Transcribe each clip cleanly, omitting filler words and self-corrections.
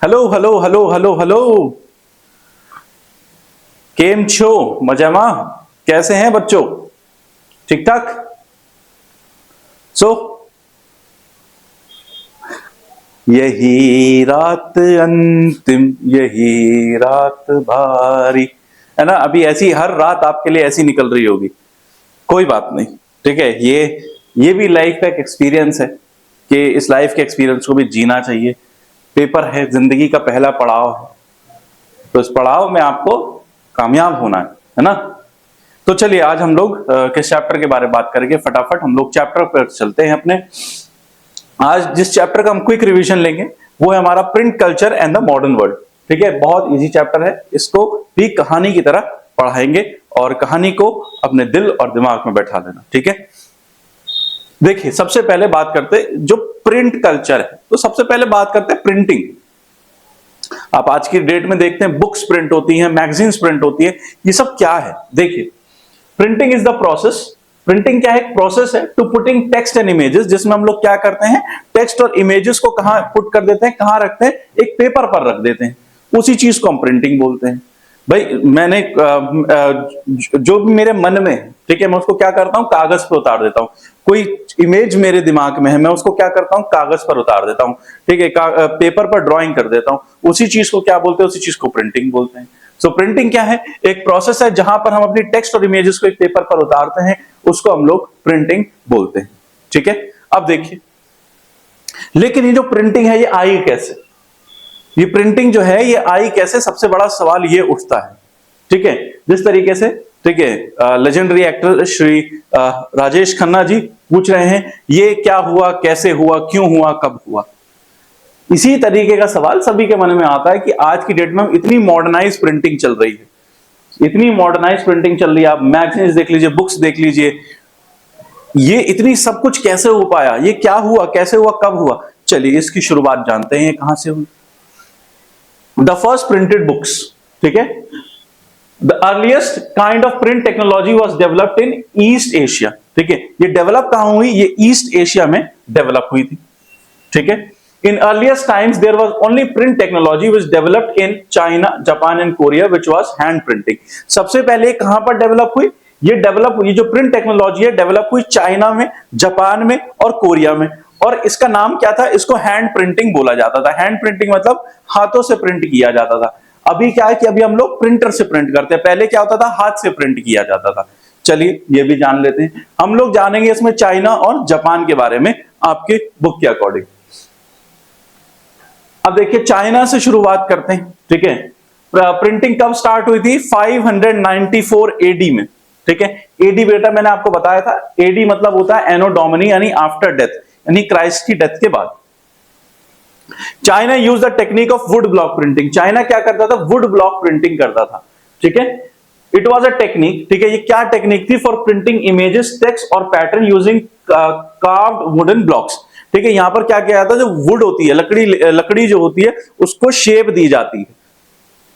Hello hello hello hello hello. केम छो मजामा? कैसे हैं बच्चों? ठीक ठाक? सो यही रात अंतिम, यही रात भारी, है ना। अभी ऐसी हर रात आपके लिए ऐसी निकल रही होगी, कोई बात नहीं। ठीक है, ये भी लाइफ का एक एक्सपीरियंस है कि इस लाइफ के एक्सपीरियंस को भी जीना चाहिए। पेपर है, जिंदगी का पहला पड़ाव है, तो इस पड़ाव में आपको कामयाब होना है ना। तो चलिए आज हम लोग किस चैप्टर के बारे में बात करेंगे, फटाफट हम लोग चैप्टर पर चलते हैं अपने। आज जिस चैप्टर का हम क्विक रिवीजन लेंगे वो है हमारा print culture and the modern world. ठीक है, बहुत इजी चैप्टर है, इसको भी कहानी की तरह पढ़ाएंगे और कहानी को अपने दिल और दिमाग में बैठा लेना। ठीक है, देखिए सबसे पहले बात करते जो प्रिंट कल्चर है, तो सबसे पहले बात करते हैं प्रिंटिंग। आप आज की डेट में देखते हैं बुक्स प्रिंट होती हैं, मैगजीन्स प्रिंट होती है, ये सब क्या है? देखिए, printing is the process. Printing क्या है? एक प्रोसेस है to putting text and images, जिसमें हम लोग क्या करते हैं, टेक्स्ट और इमेजेस को कहां पुट कर देते हैं, कहां रखते हैं, एक पेपर पर रख देते हैं, उसी चीज को हम प्रिंटिंग बोलते हैं। भाई मैंने जो भी मेरे मन में है, ठीक है, मैं उसको क्या करता हूं, कागज पर उतार देता हूं। कोई इमेज मेरे दिमाग में है, मैं उसको क्या करता हूं, कागज पर उतार देता हूं। ठीक है, पेपर पर ड्राइंग कर देता हूं, उसी चीज को क्या बोलते हैं, उसी चीज को प्रिंटिंग बोलते हैं। सो प्रिंटिंग क्या है? एक प्रोसेस है जहां पर हम अपनी टेक्स्ट और इमेजेस को एक पेपर पर उतारते हैं, उसको हम लोग प्रिंटिंग बोलते हैं। ठीक है, अब देखिए, लेकिन ये जो प्रिंटिंग है ये आई कैसे? ये प्रिंटिंग जो है ये आई कैसे? सबसे बड़ा सवाल ये उठता है। ठीक है, जिस तरीके से, ठीक है, लेजेंडरी एक्टर श्री राजेश खन्ना जी पूछ रहे हैं ये क्या हुआ, कैसे हुआ, क्यों हुआ, कब हुआ। इसी तरीके का सवाल सभी के मन में आता है कि आज की डेट में इतनी मॉडर्नाइज प्रिंटिंग चल रही है, इतनी मॉडर्नाइज प्रिंटिंग चल रही है, आप मैगजीन्स देख लीजिए, बुक्स देख लीजिए, ये इतनी सब कुछ कैसे हो पाया, ये क्या हुआ, कैसे हुआ, कब हुआ? चलिए इसकी शुरुआत जानते हैं कहां से हुई। द फर्स्ट प्रिंटेड बुक्स, ठीक है, the earliest kind of print technology was developed in east Asia. ठीक है, ये डेवलप कहां हुई? ये ईस्ट एशिया में डेवलप हुई थी। ठीक है, in earliest times there was only print technology which developed in China, Japan and Korea which was hand printing। सबसे पहले कहां पर डेवलप हुई? ये डेवलप हुई, जो प्रिंट टेक्नोलॉजी है डेवलप हुई चाइना में, जापान में और कोरिया में। और इसका नाम क्या था? इसको हैंड प्रिंटिंग बोला जाता था। हैंड प्रिंटिंग मतलब हाथों से प्रिंट किया जाता था। अभी क्या है कि अभी हम लोग प्रिंटर से प्रिंट करते हैं, पहले क्या होता था, हाथ से प्रिंट किया जाता था। चलिए ये भी जान लेते हैं, हम लोग जानेंगे इसमें चाइना और जापान के बारे में आपके बुक के अकॉर्डिंग। अब देखिए चाइना से शुरुआत करते हैं। ठीक है, प्रिंटिंग कब स्टार्ट हुई थी? 594 एडी में। ठीक है, एडी बेटा मैंने आपको बताया था, एडी मतलब होता है एनो डोमिनी, यानी आफ्टर डेथ, यानी क्राइस्ट की डेथ के बाद। China use the technique of would block printing. China क्या करता था? वुड ब्लॉक प्रिंटिंग करता था। ठीक है, इट वॉज अ टेक्निक। ठीक है, ये क्या टेक्निक थी? फॉर प्रिंटिंग इमेजेस, टेक्स्ट और pattern using carved wooden blocks. ठीक है, यहां पर क्या किया जाता है, जो वुड होती है, लकड़ी जो होती है, उसको शेप दी जाती है।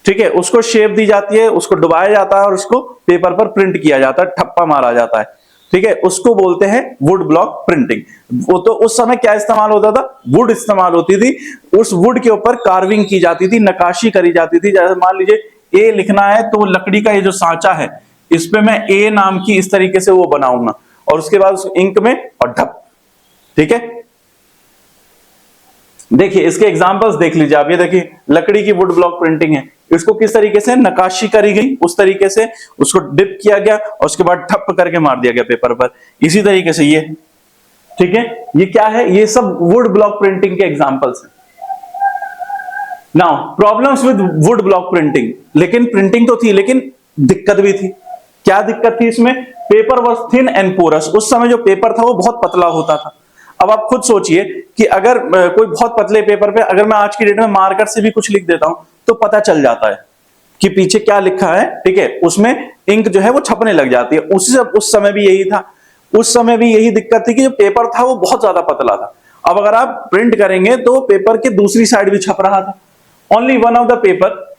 ठीक है, उसको शेप दी जाती है, उसको डुबाया जाता है और उसको पेपर पर प्रिंट किया जाता है, ठप्पा मारा जाता है। ठीक है, उसको बोलते हैं वुड ब्लॉक प्रिंटिंग। वो तो उस समय क्या इस्तेमाल होता था? वुड इस्तेमाल होती थी, उस वुड के ऊपर कार्विंग की जाती थी, नक्काशी करी जाती थी। जैसे मान लीजिए ए लिखना है, तो लकड़ी का ये जो सांचा है, इस पे मैं ए नाम की इस तरीके से वो बनाऊंगा और उसके बाद उस इंक में और ढप। ठीक है, देखिए इसके एग्जांपल्स देख लीजिए आप। ये देखिए लकड़ी की वुड ब्लॉक प्रिंटिंग है, इसको किस तरीके से नक्काशी करी गई, उस तरीके से उसको डिप किया गया और उसके बाद ठप करके मार दिया गया पेपर पर। इसी तरीके से ये, ठीक है, ये क्या है? ये सब वुड ब्लॉक प्रिंटिंग के एग्जांपल्स हैं। Now problems with would block printing. लेकिन प्रिंटिंग तो थी, लेकिन दिक्कत भी थी। क्या दिक्कत थी इसमें? Paper was thin and porous. उस समय जो पेपर था वो बहुत पतला होता था। अब आप खुद सोचिए कि अगर कोई बहुत पतले पेपर पे अगर मैं आज की डेट में मार्कर से भी कुछ लिख देता हूं तो पता चल जाता है कि पीछे क्या लिखा है। ठीक है, उसमें इंक जो है वो छपने लग जाती है। उस समय भी यही था, उस समय भी यही दिक्कत थी कि जो पेपर था वो बहुत ज्यादा पतला था। अब अगर आप प्रिंट करेंगे तो पेपर के दूसरी साइड भी छप रहा था। Only one of the paper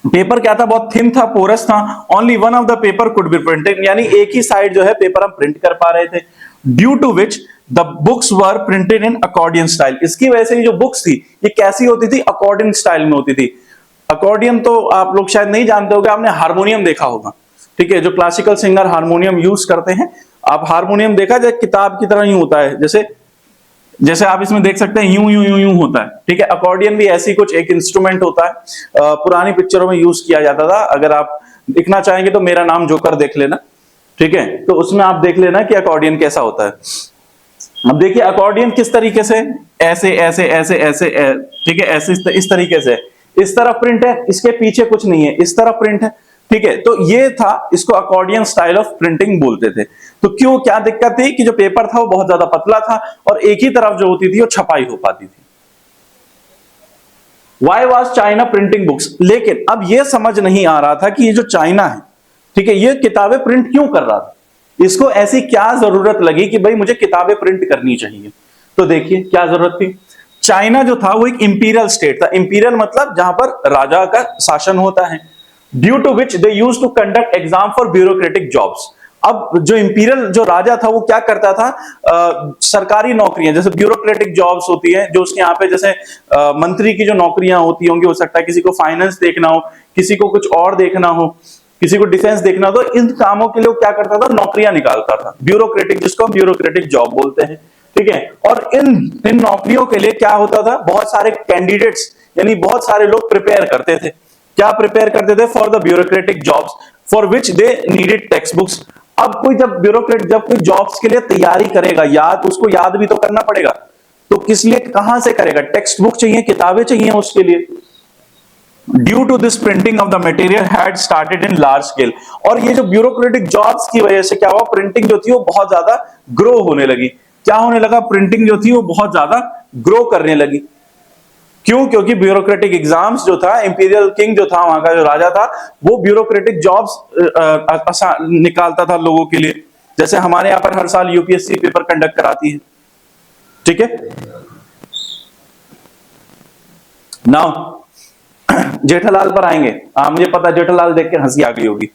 क्या था? बहुत थिन था, पोरस था। Only one of the paper could be printed, यानी एक ही साइड जो है पेपर हम प्रिंट कर पा रहे थे। Due to which the books were printed in accordion style. इसकी वजह से ये जो बुक्स थी ये कैसी होती थी, अकॉर्डियन स्टाइल में होती थी। अकॉर्डियन तो आप लोग शायद नहीं जानते होंगे, आपने हारमोनियम देखा होगा, ठीक है, जो क्लासिकल सिंगर हारमोनियम यूज करते हैं, आप हारमोनियम देखा जाए किताब की तरह ही होता है, जैसे जैसे आप इसमें देख सकते हैं यूं यूं यूं यूं होता है, ठीक है। अकॉर्डियन भी ऐसी कुछ एक इंस्ट्रूमेंट होता है, पुरानी पिक्चरों में यूज किया जाता था। अगर आप दिखना चाहेंगे तो मेरा नाम जोकर देख लेना, ठीक है, तो उसमें आप देख लेना कि अकॉर्डियन कैसा होता है। अब देखिए अकॉर्डियन किस तरीके से, ऐसे ऐसे ऐसे ऐसे, ठीक है, ऐसे इस तरीके से, इस तरफ प्रिंट है, इसके पीछे कुछ नहीं है, इस तरफ प्रिंट है, ठीक है। तो ये था, इसको अकॉर्डियन स्टाइल ऑफ प्रिंटिंग बोलते थे। तो क्यों, क्या दिक्कत थी कि जो पेपर था वो बहुत ज्यादा पतला था और एक ही तरफ जो होती थी वो छपाई हो पाती थी। Why was China printing books? लेकिन अब यह समझ नहीं आ रहा था कि ये जो चाइना है, ठीक है, ये किताबें प्रिंट क्यों कर रहा था, इसको ऐसी क्या जरूरत लगी कि भाई मुझे किताबें प्रिंट करनी चाहिए। तो देखिए क्या जरूरत थी। चाइना जो था वो एक इंपीरियल स्टेट था। इंपीरियल मतलब जहां पर राजा का शासन होता है। Due to which they use to conduct exam for bureaucratic jobs. अब जो इंपीरियल जो राजा था वो क्या करता था, सरकारी नौकरियां जैसे ब्यूरोक्रेटिक जॉब्स होती है, जो उसके यहाँ पे जैसे मंत्री की जो नौकरियां होती होंगी, हो सकता है किसी को फाइनेंस देखना हो, किसी को कुछ और देखना हो, किसी को डिफेंस देखना हो, तो इन कामों के लिए क्या करता था, नौकरियां निकालता था, ब्यूरोक्रेटिक, जिसको हम ब्यूरोक्रेटिक जॉब बोलते हैं, ठीक है। और इन नौकरियों के लिए क्या होता था, बहुत सारे कैंडिडेट्स यानी बहुत सारे लोग प्रिपेयर करते थे। क्या प्रिपेयर करते थे? For the bureaucratic jobs for which they needed text books. अब कोई जब कोई जॉब्स के लिए तैयारी करेगा, उसको याद भी तो करना पड़ेगा, तो किस लिए, कहां से करेगा? टेक्स्ट बुक चाहिए, किताबें चाहिए उसके लिए। Due to this printing of the material had started in large scale. और ये जो ब्यूरोक्रेटिक जॉब्स की वजह से क्या हुआ, प्रिंटिंग जो थी वो बहुत ज्यादा ग्रो होने लगी। क्या होने लगा? प्रिंटिंग जो थी वो बहुत ज्यादा ग्रो करने लगी। क्यों? क्योंकि ब्यूरोक्रेटिक एग्जाम्स जो था, इंपीरियल किंग जो था, वहां का जो राजा था, वो ब्यूरोक्रेटिक जॉब्स निकालता था लोगों के लिए। जैसे हमारे यहां पर हर साल यूपीएससी पेपर कंडक्ट कराती है, ठीक है। नाउ जेठालाल पर आएंगे। मुझे पता है जेठालाल देख के हंसी आ गई होगी।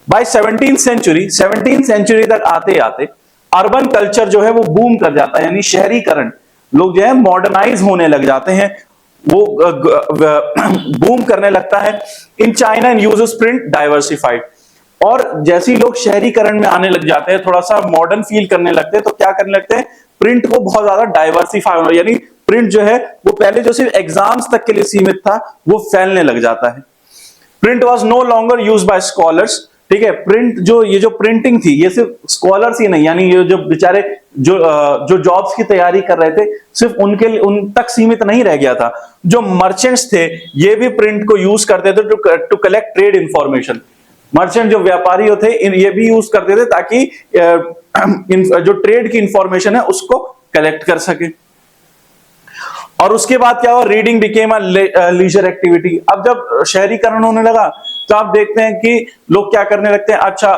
बाय 17th सेंचुरी तक आते आते अर्बन कल्चर जो है वो बूम कर जाता है, यानी शहरीकरण, लोग जो है मॉडर्नाइज होने लग जाते हैं, वो बूम करने लगता है। In China and uses print diversified. और जैसे ही लोग शहरीकरण में आने लग जाते हैं, थोड़ा सा मॉडर्न फील करने लगते हैं, तो क्या करने लगते हैं, प्रिंट को बहुत ज्यादा डाइवर्सिफाई होना, यानी प्रिंट जो है वो पहले जो सिर्फ एग्जाम्स तक के लिए सीमित था वो फैलने लग जाता है। Print was no longer use by scholars, ठीक है। प्रिंट जो ये जो प्रिंटिंग थी ये सिर्फ स्कॉलर्स ही नहीं, यानी ये जो बेचारे जो जॉब्स की तैयारी कर रहे थे, सिर्फ उन तक सीमित नहीं रह गया था। जो मर्चेंट्स थे ये भी प्रिंट को यूज करते थे to collect trade information. Merchant जो व्यापारी होते ये भी यूज करते थे ताकि जो ट्रेड की इंफॉर्मेशन है उसको कलेक्ट कर सके। और उसके बाद क्या हुआ, reading became a leisure activity. अब जब शहरीकरण होने लगा तो आप देखते हैं कि लोग क्या करने लगते हैं, अच्छा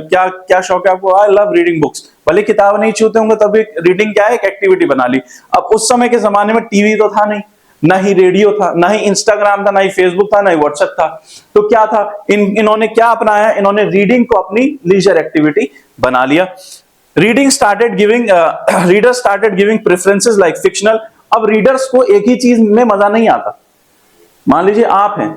क्या क्या शौक है आपको, आई लव रीडिंग बुक्स। भले किताब नहीं छूते होंगे तभी रीडिंग क्या है, एक एक्टिविटी बना ली। अब उस समय के जमाने में टीवी तो था नहीं, ना ही रेडियो था, ना ही इंस्टाग्राम था, ना ही फेसबुक था, ना ही व्हाट्सएप था। तो क्या था, इन्होंने क्या अपनाया, इन्होंने रीडिंग को अपनी लीजर एक्टिविटी बना लिया। Reading started giving reader started giving preferences like fictional. अब रीडर्स को एक ही चीज में मजा नहीं आता। मान लीजिए आप हैं,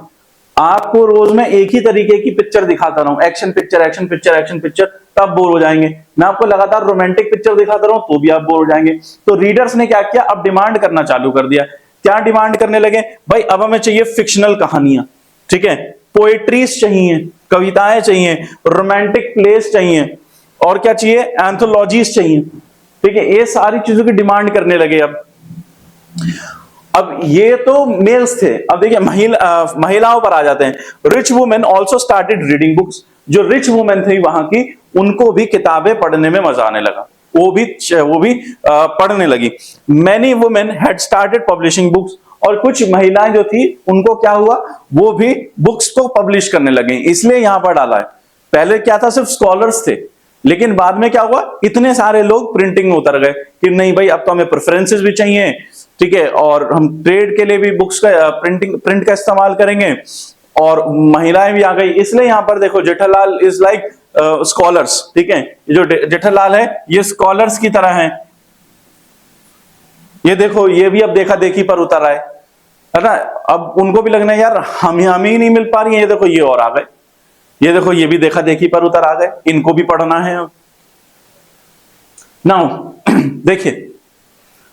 आपको रोज में एक ही तरीके की पिक्चर दिखाता रहूं, action picture action picture action picture, तब बोर हो जाएंगे। मैं आपको लगातार रोमांटिक पिक्चर दिखाता रहूं तो भी आप बोर हो जाएंगे। तो रीडर्स ने क्या किया, अब डिमांड करना चालू कर दिया। क्या डिमांड करने लगे, भाई अब हमें चाहिए फिक्शनल कहानियां, ठीक है, पोएट्रीज चाहिए, कविताएं चाहिए, रोमांटिक प्लेस चाहिए, और क्या चाहिए, एंथोलॉजीज चाहिए, ठीक है। ये सारी चीजों की डिमांड करने लगे। अब ये तो मेल्स थे। अब देखिए महिलाओं पर आ जाते हैं। Rich women also started reading books. जो रिच वुमेन थी वहां की, उनको भी किताबें पढ़ने में मजा आने लगा, वो भी पढ़ने लगी। Many women had started publishing books. और कुछ महिलाएं जो थी उनको क्या हुआ, वो भी बुक्स को पब्लिश करने लगे। इसलिए यहां पर डाला है। पहले क्या था, सिर्फ स्कॉलर्स थे, लेकिन बाद में क्या हुआ, इतने सारे लोग प्रिंटिंग में उतर गए कि नहीं भाई अब तो हमें प्रेफरेंसेस भी चाहिए, ठीक है, और हम ट्रेड के लिए भी बुक्स का प्रिंट का इस्तेमाल करेंगे, और महिलाएं भी आ गई। इसलिए यहां पर देखो जेठालाल इज लाइक स्कॉलर्स, ठीक है, ये जो जेठालाल है ये स्कॉलर्स की तरह हैं। ये देखो ये भी अब देखा देखी पर उतर आए, है ना। अब उनको भी लगना है यार हम ही नहीं मिल पा रही है, ये देखो ये और आ गए, ये देखो ये भी देखा देखी पर उतर आ गए, इनको भी पढ़ना है। नाउ देखिए,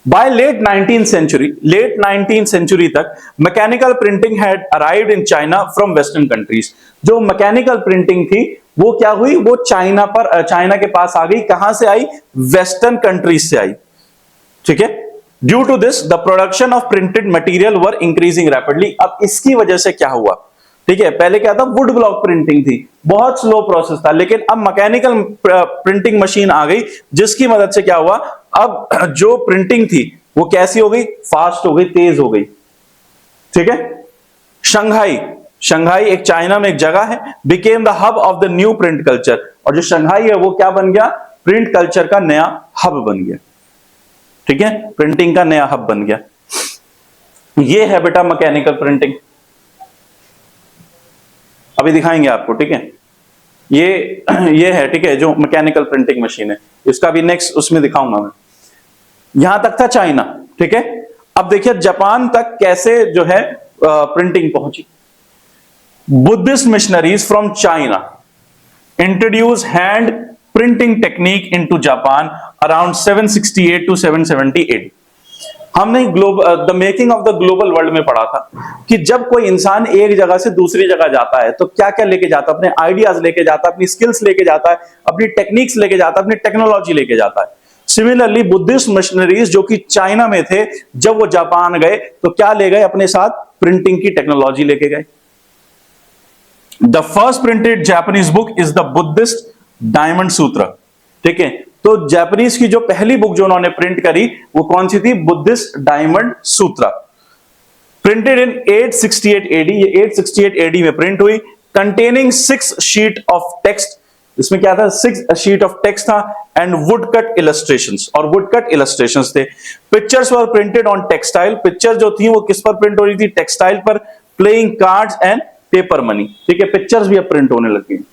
बाय लेट 19th सेंचुरी तक mechanical printing had arrived in China from western countries. जो मैकेनिकल प्रिंटिंग थी वो क्या हुई, वो चाइना के पास आ गई। कहां से आई, वेस्टर्न कंट्रीज से आई, ठीक है। Due to this the production of printed material were increasing rapidly. अब इसकी वजह से क्या हुआ, ठीक है, पहले क्या था, वुड ब्लॉक प्रिंटिंग थी, बहुत स्लो प्रोसेस था, लेकिन अब मैकेनिकल प्रिंटिंग मशीन आ गई, जिसकी मदद से क्या हुआ, अब जो प्रिंटिंग थी वो कैसी हो गई, फास्ट हो गई, तेज हो गई, ठीक है। शंघाई एक चाइना में एक जगह है, became the hub of the new print culture. और जो शंघाई है वो क्या बन गया, प्रिंट कल्चर का नया हब बन गया, ठीक है, प्रिंटिंग का नया हब बन गया। ये है बेटा मैकेनिकल प्रिंटिंग, अभी दिखाएंगे आपको, ठीक है। ये है, ठीक है, जो मैकेनिकल प्रिंटिंग मशीन है, इसका भी नेक्स्ट उसमें दिखाऊंगा मैं। यहां तक था चाइना, ठीक है। अब देखिए जापान तक कैसे जो है प्रिंटिंग पहुंची। Buddhist missionaries from China introduce hand printing technique into Japan around 768 to 770 AD। हमने the making of the global world में पढ़ा था कि जब कोई इंसान एक जगह से दूसरी जगह जाता है तो क्या क्या लेके जाता है, अपने आइडियाज लेके जाता है, अपनी स्किल्स लेके जाता है, अपनी टेक्निक्स लेके जाता है, अपनी टेक्नोलॉजी लेके जाता है। सिमिलरली बुद्धिस्ट मिशनरीज जो कि चाइना में थे, जब वो जापान गए तो क्या ले गए अपने साथ, प्रिंटिंग की टेक्नोलॉजी लेके गए। The first printed Japanese book is the Buddhist diamond सूत्र, ठीक है। तो जापानीज की जो पहली बुक जो उन्होंने प्रिंट करी वो कौन सी थी, बुद्धिस्ट डायमंड सूत्र, प्रिंटेड इन 868 AD। ये 868 AD में प्रिंट हुई, कंटेनिंग 6 शीट ऑफ टेक्स्ट। इसमें क्या था, 6 शीट ऑफ टेक्स्ट था, एंड वुड कट इलस्ट्रेशंस, और वुड कट इलस्ट्रेशंस थे। Pictures were printed on textile, picture जो थी वो किस पर प्रिंट हो रही थी, टेक्सटाइल पर, playing cards and paper money, ठीक है, पिक्चर्स भी अब प्रिंट होने लगी।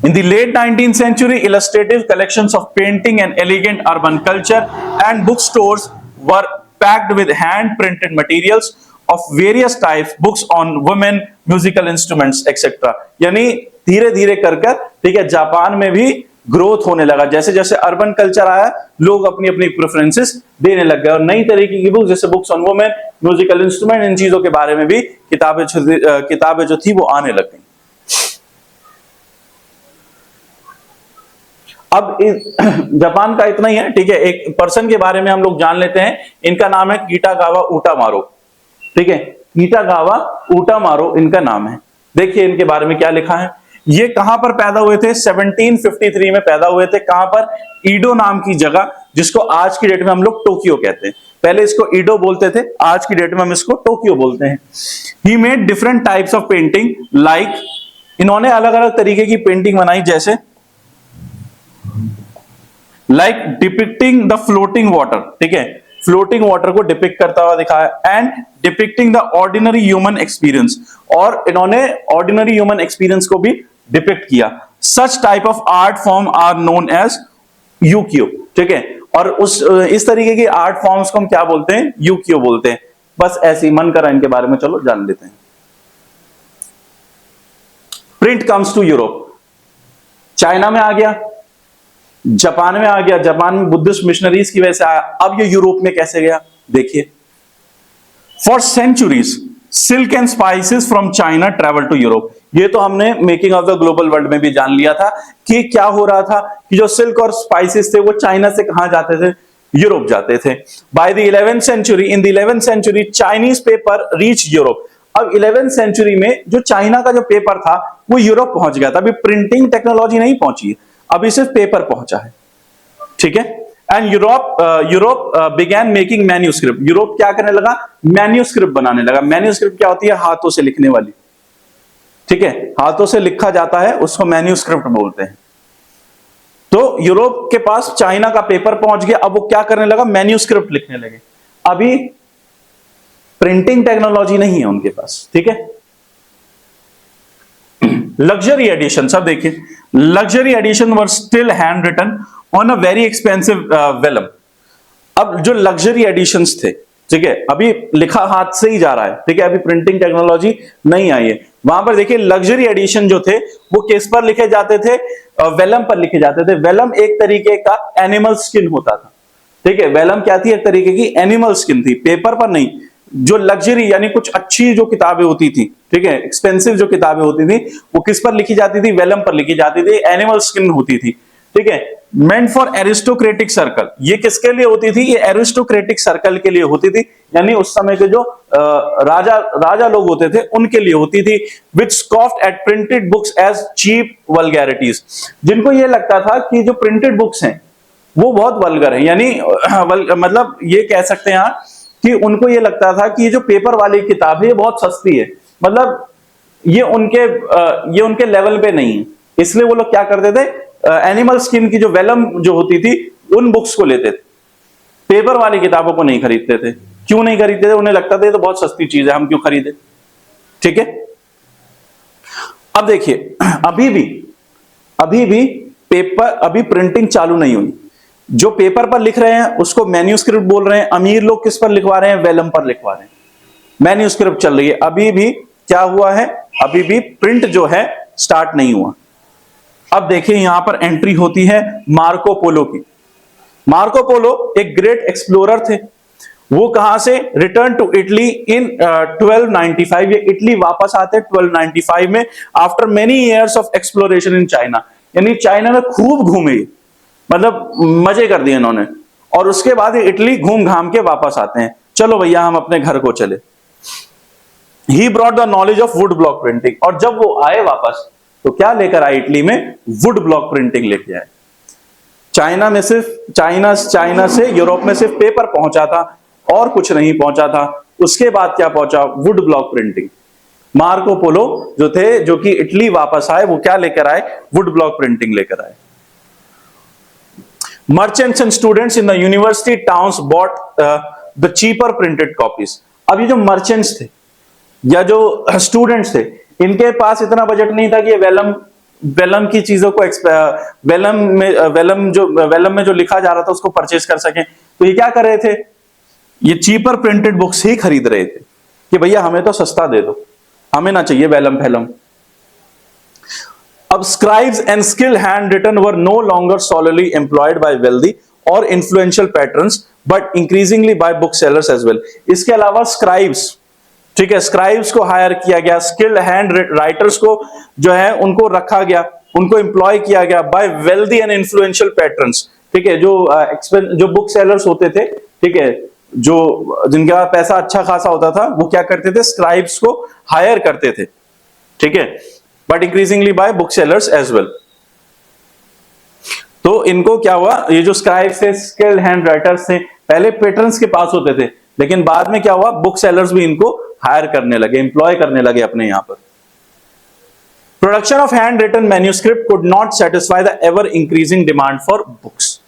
In the late 19th century, illustrative collections of painting and elegant urban culture and bookstores were packed with hand-printed materials of various types, books on women, musical instruments, etc. यानी धीरे धीरे कर कर, ठीक है, जापान में भी ग्रोथ होने लगा। जैसे जैसे अर्बन कल्चर आया, लोग अपनी अपनी प्रेफरेंसेस देने लग गए, और नई तरीके की बुक, जैसे books on women, musical instrument, इन चीजों के बारे में भी किताबें जो थी वो आने लग गई। अब जापान का इतना ही है, ठीक है। एक पर्सन के बारे में हम लोग जान लेते हैं, इनका नाम है किटागावा उटामारो, ठीक है, किटागावा उटामारो इनका नाम है। देखिए इनके बारे में क्या लिखा है, ये कहां पर पैदा हुए थे, 1753 में पैदा हुए थे। कहां पर, ईडो नाम की जगह, जिसको आज की डेट में हम लोग टोक्यो कहते हैं, पहले इसको ईडो बोलते थे, आज की डेट में हम इसको टोक्यो बोलते हैं। He made different types of painting, like इन्होंने अलग अलग तरीके की पेंटिंग बनाई, जैसे like depicting the floating water, ठीक है, फ्लोटिंग वाटर को डिपिक्ट करता हुआ दिखाया, and depicting the ordinary human experience, और इन्होंने ऑर्डिनरी ह्यूमन एक्सपीरियंस को भी डिपिक्ट किया। Such type of art form are known as ukiyo, ठीक है, और इस तरीके की आर्ट फॉर्म्स को हम क्या बोलते हैं, यूकियो बोलते हैं। बस ऐसे ही मन करा इनके बारे में, चलो जान लेते हैं। Print comes to Europe, China में आ गया, जापान में आ गया, जापान में बुद्धिस्ट मिशनरीज की वजह से आया। अब ये यूरोप में कैसे गया, देखिए। For centuries silk and spices from China travel to Europe. ये तो हमने making of the global world में भी जान लिया था कि क्या हो रहा था, कि जो सिल्क और स्पाइसेस थे वो चाइना से कहां जाते थे, यूरोप जाते थे। By the 11th century, in the 11th century Chinese paper reach Europe. अब 11th सेंचुरी में जो चाइना का जो पेपर था वो यूरोप पहुंच गया था। अभी प्रिंटिंग टेक्नोलॉजी नहीं पहुंची है, अभी सिर्फ पेपर पहुंचा है, ठीक है। And Europe began making manuscript. Europe क्या करने लगा, मैन्यूस्क्रिप्ट बनाने लगा। मैन्यूस्क्रिप्ट क्या होती है, हाथों से लिखने वाली, ठीक है, हाथों से लिखा जाता है, उसको मैन्यूस्क्रिप्ट बोलते हैं। तो यूरोप के पास चाइना का पेपर पहुंच गया, अब वो क्या करने लगा, मैन्यूस्क्रिप्ट लिखने लगे। अभी प्रिंटिंग टेक्नोलॉजी नहीं है उनके पास, ठीक है। लग्जरी एडिशन, सब देखिए, luxury edition were still hand written on a very expensive vellum. अब जो लग्जरी एडिशंस थे, ठीक है, अभी लिखा हाथ से ही जा रहा है, ठीक है, अभी प्रिंटिंग टेक्नोलॉजी नहीं आई है। वहां पर देखिए लग्जरी एडिशन जो थे वो किस पर लिखे जाते थे, वेलम पर लिखे जाते थे। वेलम एक तरीके का एनिमल स्किन होता था, ठीक है, वेलम क्या थी, एक तरीके की एनिमल स्किन थी, पेपर पर नहीं। जो लग्जरी यानी कुछ अच्छी जो किताबें होती थी, ठीक है, एक्सपेंसिव जो किताबें होती थी, वो किस पर लिखी जाती थी, वेलम पर लिखी जाती थी, एनिमल स्किन होती थी, ठीक है। मेंट फॉर एरिस्टोक्रेटिक सर्कल, ये किसके लिए होती थी, ये एरिस्टोक्रेटिक सर्कल के लिए होती थी, यानी उस समय के जो राजा लोग होते थे उनके लिए होती थी। Which scoffed at printed books as cheap vulgarities, जिनको ये लगता था कि जो प्रिंटेड बुक्स हैं वो बहुत वल्गर है, यानी मतलब ये कह सकते हैं कि उनको ये लगता था कि ये जो पेपर वाली किताब है ये बहुत सस्ती है, मतलब ये उनके लेवल पे नहीं है, इसलिए वो लोग क्या करते थे, एनिमल स्किन की जो वेलम जो होती थी उन बुक्स को लेते थे, पेपर वाली किताबों को नहीं खरीदते थे। क्यों नहीं खरीदते थे, उन्हें लगता था ये तो बहुत सस्ती चीज है, हम क्यों खरीदे, ठीक है। अब देखिए अभी भी पेपर, अभी प्रिंटिंग चालू नहीं हुई, जो पेपर पर लिख रहे हैं उसको मैन्यूस्क्रिप्ट बोल रहे हैं, अमीर लोग किस पर लिखवा रहे हैं, वेलम पर लिखवा रहे हैं, मैन्यूस्क्रिप्ट चल रही है। अभी भी क्या हुआ है, अभी भी प्रिंट जो है स्टार्ट नहीं हुआ। अब देखिए यहां पर एंट्री होती है मार्को पोलो की। मार्को पोलो एक ग्रेट एक्सप्लोरर थे, वो कहां से, रिटर्न टू इटली इन 1295, ये इटली वापस आते 1295 में, after many years of exploration in China, यानी चाइना में खूब घूमे, मतलब मजे कर दिए इन्होंने, और उसके बाद इटली घूम घाम के वापस आते हैं, चलो भैया हम अपने घर को चले। He brought the knowledge of would block printing, और जब वो आए वापस तो क्या लेकर आए इटली में, वुड ब्लॉक प्रिंटिंग लेके आए। चाइना से यूरोप में सिर्फ पेपर पहुंचा था और कुछ नहीं पहुंचा था, उसके बाद क्या पहुंचा, would block printing. Marco Polo जो थे, जो कि इटली वापस आए, वो क्या लेकर आए, वुड ब्लॉक प्रिंटिंग लेकर आए। Merchants and students in the university towns bought the cheaper printed copies. अब ये जो मर्चेंट्स थे या जो स्टूडेंट्स थे, इनके पास इतना बजट नहीं था कि ये वेलम की चीजों को वेलम में जो लिखा जा रहा था उसको परचेज कर सकें, तो ये क्या कर रहे थे, ये चीपर प्रिंटेड बुक्स ही खरीद रहे थे कि भैया हमें तो सस्ता दे दो, हमें ना चाहिए वेलम फैलम। अब scribes and skilled handwritten were no longer solely employed by wealthy or influential patrons, but increasingly by booksellers as well. इसके अलावा scribes, ठीक है, scribes को हायर किया गया, skilled hand writers को जो है उनको रखा गया, उनको एम्प्लॉय किया गया by wealthy and influential patrons, ठीक है, जो बुक सेलर्स होते थे, ठीक है, जो जिनके पास पैसा अच्छा खासा होता था, वो क्या करते थे, स्क्राइब्स को हायर करते थे, ठीक है, but increasingly by book sellers as well. तो इनको क्या हुआ, ये जो स्क्राइब्स थे, स्किल्ड हैंड राइटर्स थे, पहले पेट्रन्स के पास होते थे, लेकिन बाद में क्या हुआ, बुक सेलर्स भी इनको हायर करने लगे, एम्प्लॉय करने लगे अपने यहां पर। Production of hand written manuscript could not satisfy the ever increasing demand for books,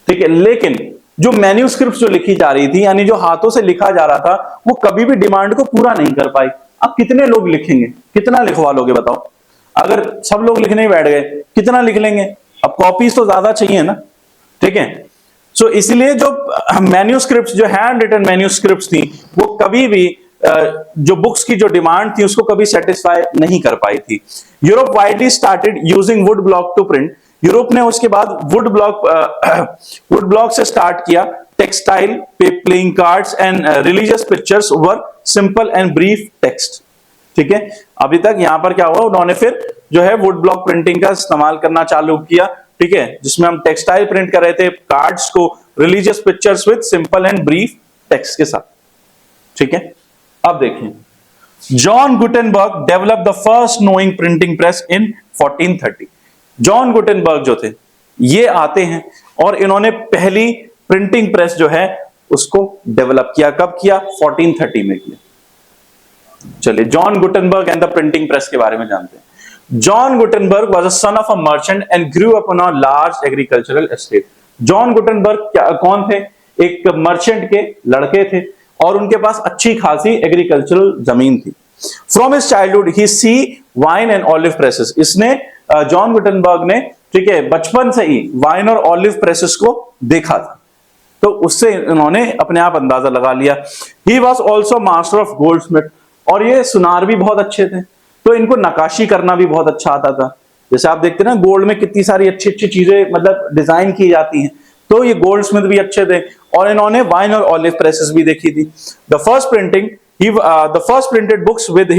ठीक है, लेकिन जो मैन्यूस्क्रिप्ट जो लिखी जा रही थी, यानी जो हाथों से लिखा जा रहा था, वो कभी भी डिमांड को पूरा नहीं कर पाई। अब कितने लोग लिखेंगे, कितना लिखवा लोगे बताओ, अगर सब लोग लिखने ही बैठ गए कितना लिख लेंगे, अब कॉपीज तो ज्यादा चाहिए ना, ठीक है। सो इसलिए जो मैन्यूस्क्रिप्ट्स, जो हैंड रिटन मैन्यूस्क्रिप्ट्स थी, वो कभी भी जो बुक्स की जो डिमांड थी उसको कभी सेटिस्फाई नहीं कर पाई थी। Europe widely started using wood block to print, Europe ने उसके बाद वुड ब्लॉक से स्टार्ट किया। Textile playing cards and religious pictures were simple and brief text, ठीक है। अभी तक यहां पर क्या हुआ, उन्होंने फिर जो है वुड ब्लॉक प्रिंटिंग का इस्तेमाल करना चालू किया, ठीक है, जिसमें हम टेक्सटाइल प्रिंट कर रहे थे, कार्ड्स को, religious pictures with simple and brief text के साथ, ठीक है। अब देखिए John Gutenberg develop the first knowing printing press in 1430। John Gutenberg जो थे ये आते हैं और इन्होंने पहली प्रिंटिंग प्रेस जो है उसको डेवलप किया। कब किया, 1430 में किया। चलिए John Gutenberg and the printing press के बारे में जानते हैं। John Gutenberg was a son of a merchant and grew up on a large agricultural estate. John Gutenberg कौन थे, एक मर्चेंट के लड़के थे और उनके पास अच्छी खासी एग्रीकल्चरल जमीन थी। From his childhood he saw wine and olive presses, इसने जॉन गुटेनबर्ग ने, ठीक है, बचपन से ही वाइन और ऑलिव प्रेसेस को देखा था, तो उससे इन्होंने अपने आप अंदाजा लगा लिया। He was also master of gold Smith, और ये सुनार भी बहुत अच्छे थे, तो इनको नकाशी करना भी बहुत अच्छा आता था। जैसे आप देखते हैं ना गोल्ड में कितनी सारी अच्छी अच्छी चीजें मतलब डिजाइन की जाती हैं, तो ये गोल्ड स्मिथ भी अच्छे थे, और इन्होंने वाइन और ऑलिव प्रेसेस भी देखी थी। The first printed books with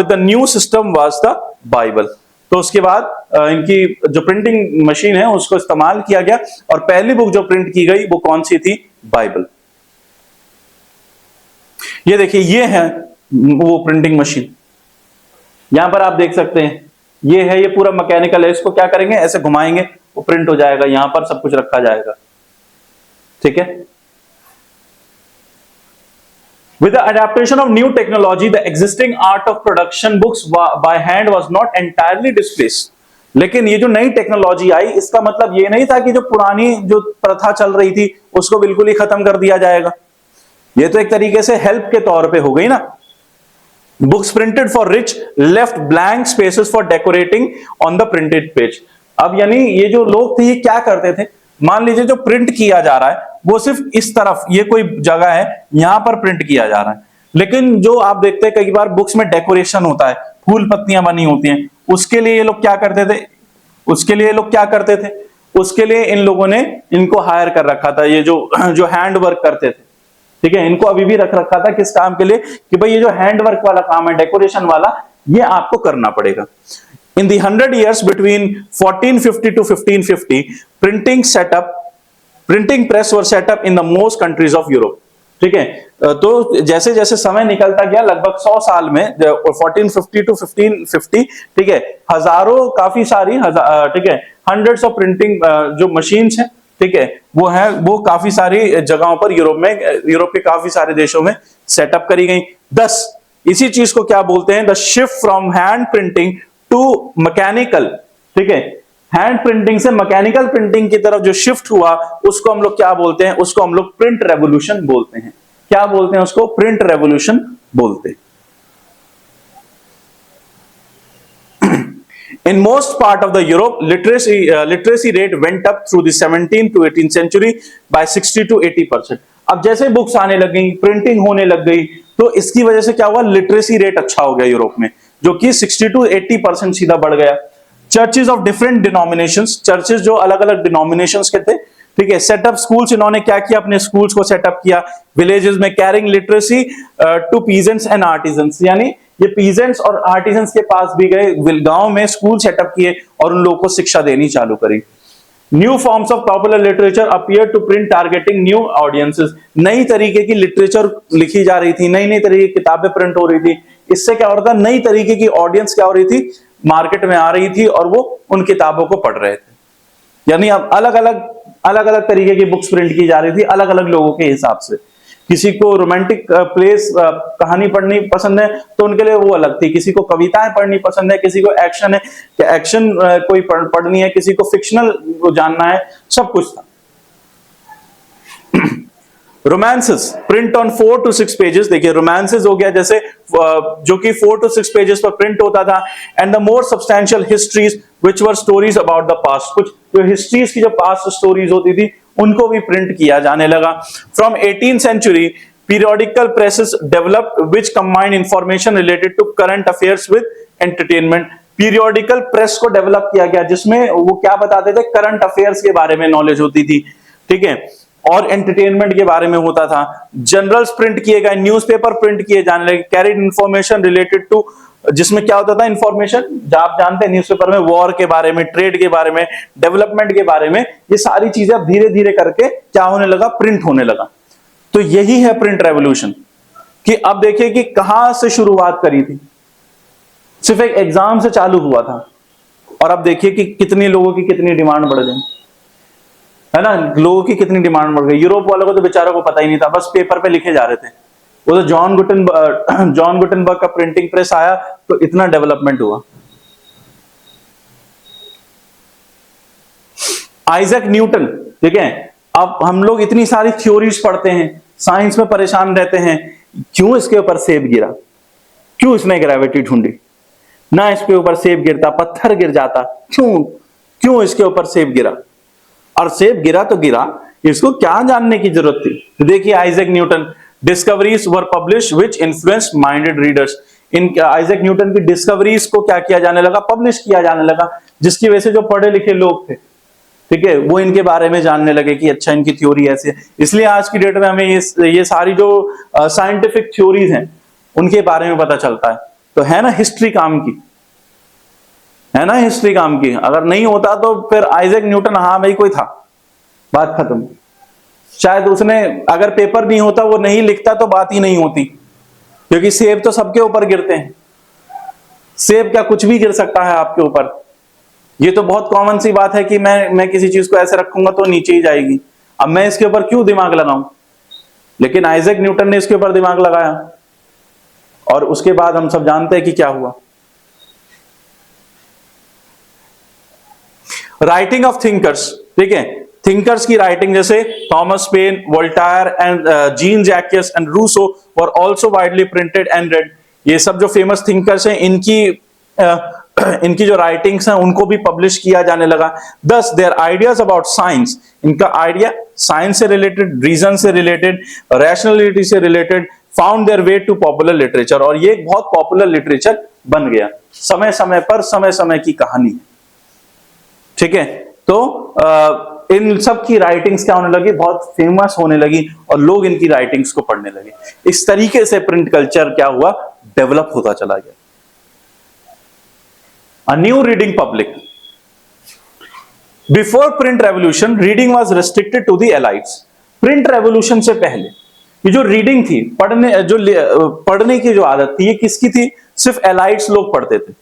the new system was the Bible. तो उसके बाद इनकी जो प्रिंटिंग मशीन है उसको इस्तेमाल किया गया, और पहली बुक जो प्रिंट की गई वो कौन सी थी? बाइबल। ये देखिए, ये है वो प्रिंटिंग मशीन, यहां पर आप देख सकते हैं, ये है, ये पूरा मैकेनिकल है। इसको क्या करेंगे, ऐसे घुमाएंगे, वो प्रिंट हो जाएगा, यहां पर सब कुछ रखा जाएगा, ठीक है। With the adaptation of new technology, the existing art of production books by hand was not entirely displaced. लेकिन ये जो नई टेक्नोलॉजी आई, इसका मतलब ये नहीं था कि जो पुरानी जो प्रथा चल रही थी उसको बिल्कुल ही खत्म कर दिया जाएगा। ये तो एक तरीके से हेल्प के तौर पे हो गई ना। Books printed for rich left blank spaces for decorating on the printed page. अब यानी ये जो लोग थे ये क्या करते थे, मान लीजिए जो प्रिंट किया जा रहा है वो सिर्फ इस तरफ, ये कोई जगह है यहां पर प्रिंट किया जा रहा है, लेकिन जो आप देखते हैं कई बार बुक्स में डेकोरेशन होता है, फूल पत्तियां बनी होती हैं, उसके लिए ये लोग क्या करते थे, उसके लिए इन लोगों ने इनको हायर कर रखा था, ये जो हैंड वर्क करते थे, ठीक है, इनको अभी भी रख रखा था किस काम के लिए, कि भाई ये जो हैंड वर्क वाला काम है, डेकोरेशन वाला, ये आपको करना पड़ेगा। In the 100 years between 1450 to 1550, printing press were set up in the most countries of Europe. ठीक है, तो जैसे जैसे समय निकलता गया, लगभग 100 साल में 1450 to 1550, ठीक है, हजारों, काफी सारी, ठीक है, हंड्रेड्स ऑफ प्रिंटिंग जो मशीन्स हैं, ठीक है, वो काफी सारी जगहों पर यूरोप के काफी सारे देशों में सेटअप करी गई। 10 इसी चीज को क्या बोलते हैं, the shift from hand printing to mechanical, ठीक है, हैंड प्रिंटिंग से मैकेनिकल प्रिंटिंग की तरफ जो शिफ्ट हुआ उसको हम लोग क्या बोलते हैं, उसको हम लोग प्रिंट रेवोल्यूशन बोलते हैं। क्या बोलते हैं उसको? प्रिंट रेवोल्यूशन बोलते हैं। In most part of the Europe, literacy rate went up through the 17th to 18th century by 60 to 80%. अब जैसे बुक्स आने लग गई, प्रिंटिंग होने लग गई, तो इसकी वजह से क्या हुआ, लिटरेसी रेट अच्छा हो गया यूरोप में, जो कि 60 to 80% सीधा बढ़ गया। Churches of different denominations, churches जो अलग अलग डिनोमिनेशंस के थे, ठीक है, सेटअप स्कूल्स, इन्होंने क्या किया, अपने स्कूल्स को सेटअप किया। विलेजेस में carrying literacy to peasants and artisans, यानी ये पीजेंट्स और आर्टिजन्स के पास भी गए, गांव में स्कूल सेटअप किए और उन लोगों को शिक्षा देनी चालू करी। New forms of popular literature appear to print targeting new audiences, नई तरीके की लिटरेचर लिखी जा रही थी, नई नई तरीके की किताबें प्रिंट हो रही थी। इससे क्या हो रहा था, नई तरीके की ऑडियंस क्या हो रही थी, मार्केट में आ रही थी और वो उन किताबों को पढ़ रहे थे। यानी अब अलग अलग तरीके की बुक्स प्रिंट की जा रही थी, अलग अलग लोगों के हिसाब से। किसी को रोमांटिक प्लेस कहानी पढ़नी पसंद है तो उनके लिए वो अलग थी, किसी को कविताएं पढ़नी पसंद है, किसी को एक्शन है, एक्शन कोई पढ़नी है, किसी को फिक्शनल जानना है, सब कुछ था। Romances print on 4 to 6 pages, देखिए रोमांसेस हो गया जैसे जो कि 4 to 6 पेजेस पर प्रिंट होता था। And the more substantial histories which were stories about the past, कुछ जो हिस्ट्रीज की जो पास्ट स्टोरीज होती थी उनको भी प्रिंट किया जाने लगा। From 18th century periodical presses developed which combine information related to current affairs with entertainment। Periodical press को डेवलप किया गया जिसमें वो क्या बताते थे, करंट अफेयर्स के बारे में नॉलेज होती थी, ठीक है, और एंटरटेनमेंट के बारे में होता था। जर्नल्स प्रिंट किए गए, न्यूज़पेपर प्रिंट किए जाने लगे, कैरिड इंफॉर्मेशन रिलेटेड टू, जिसमें क्या होता था इंफॉर्मेशन, आप जानते हैं न्यूज़पेपर में वॉर के बारे में, ट्रेड के बारे में, डेवलपमेंट के बारे में, ये सारी चीजें धीरे धीरे करके क्या होने लगा, प्रिंट होने लगा। तो यही है प्रिंट रेवोल्यूशन। कि अब देखिए कि कहां से शुरुआत करी थी, सिर्फ एक एग्जाम से चालू हुआ था, और अब देखिए कि कितने लोगों की कितनी डिमांड बढ़ गई, है ना, लोगों की कितनी डिमांड बढ़ गई। यूरोप वालों को तो बेचारों को पता ही नहीं था, बस पेपर पे लिखे जा रहे थे। वो तो जॉन गुटेनबर्ग का प्रिंटिंग प्रेस आया तो इतना डेवलपमेंट हुआ। आइजैक न्यूटन, ठीक है, अब हम लोग इतनी सारी थ्योरीज पढ़ते हैं, साइंस में परेशान रहते हैं, क्यों इसके ऊपर सेब गिरा, क्यों इसने ग्रेविटी ढूंढी, ना इसके ऊपर सेब गिरता, पत्थर गिर जाता, क्यों इसके ऊपर सेब गिरा, और सेब गिरा तो गिरा, इसको क्या जानने की जरूरत थी। तो देखिए Isaac Newton, discoveries were published which influenced minded readers. In Isaac Newton की डिस्कवरीज को क्या किया जाने लगा, पब्लिश किया जाने लगा, जिसकी वजह से जो पढ़े लिखे लोग थे, ठीक है, वो इनके बारे में जानने लगे कि अच्छा इनकी थ्योरी ऐसे है। इसलिए आज की डेट में हमें ये सारी जो साइंटिफिक थ्योरीज हैं उनके बारे में पता चलता है। तो है ना हिस्ट्री काम की, है ना हिस्ट्री काम की। अगर नहीं होता तो फिर आइजैक न्यूटन, हाँ भाई कोई था, बात खत्म। शायद उसने, अगर पेपर नहीं होता, वो नहीं लिखता, तो बात ही नहीं होती, क्योंकि सेब तो सबके ऊपर गिरते हैं। सेब क्या कुछ भी गिर सकता है आपके ऊपर। ये तो बहुत कॉमन सी बात है कि मैं किसी चीज को ऐसे रखूंगा तो नीचे ही जाएगी। अब मैं इसके ऊपर क्यों दिमाग लगाऊं, लेकिन आइजैक न्यूटन ने इसके ऊपर दिमाग लगाया, और उसके बाद हम सब जानते हैं कि क्या हुआ। राइटिंग ऑफ थिंकर्स, ठीक है, थिंकर्स की राइटिंग जैसे Thomas Paine, Voltaire and Jean Jacques and Rousseau were also widely printed and read. ये सब जो फेमस थिंकर्स हैं, इनकी जो राइटिंग्स हैं उनको भी पब्लिश किया जाने लगा। Thus their ideas about science, इनका आइडिया साइंस से रिलेटेड, रीजन से रिलेटेड, रैशनैलिटी से related, found their way to popular literature, और ये एक बहुत पॉपुलर लिटरेचर बन गया। समय समय की कहानी, ठीक है। तो इन सब की राइटिंग्स क्या होने लगी, बहुत फेमस होने लगी, और लोग इनकी राइटिंग्स को पढ़ने लगे। इस तरीके से प्रिंट कल्चर क्या हुआ, डेवलप होता चला गया। A new reading public. Before print revolution, reading was restricted to the elites. Print revolution से पहले ये जो रीडिंग थी, पढ़ने की जो आदत थी, ये किसकी थी, सिर्फ एलाइट्स लोग पढ़ते थे।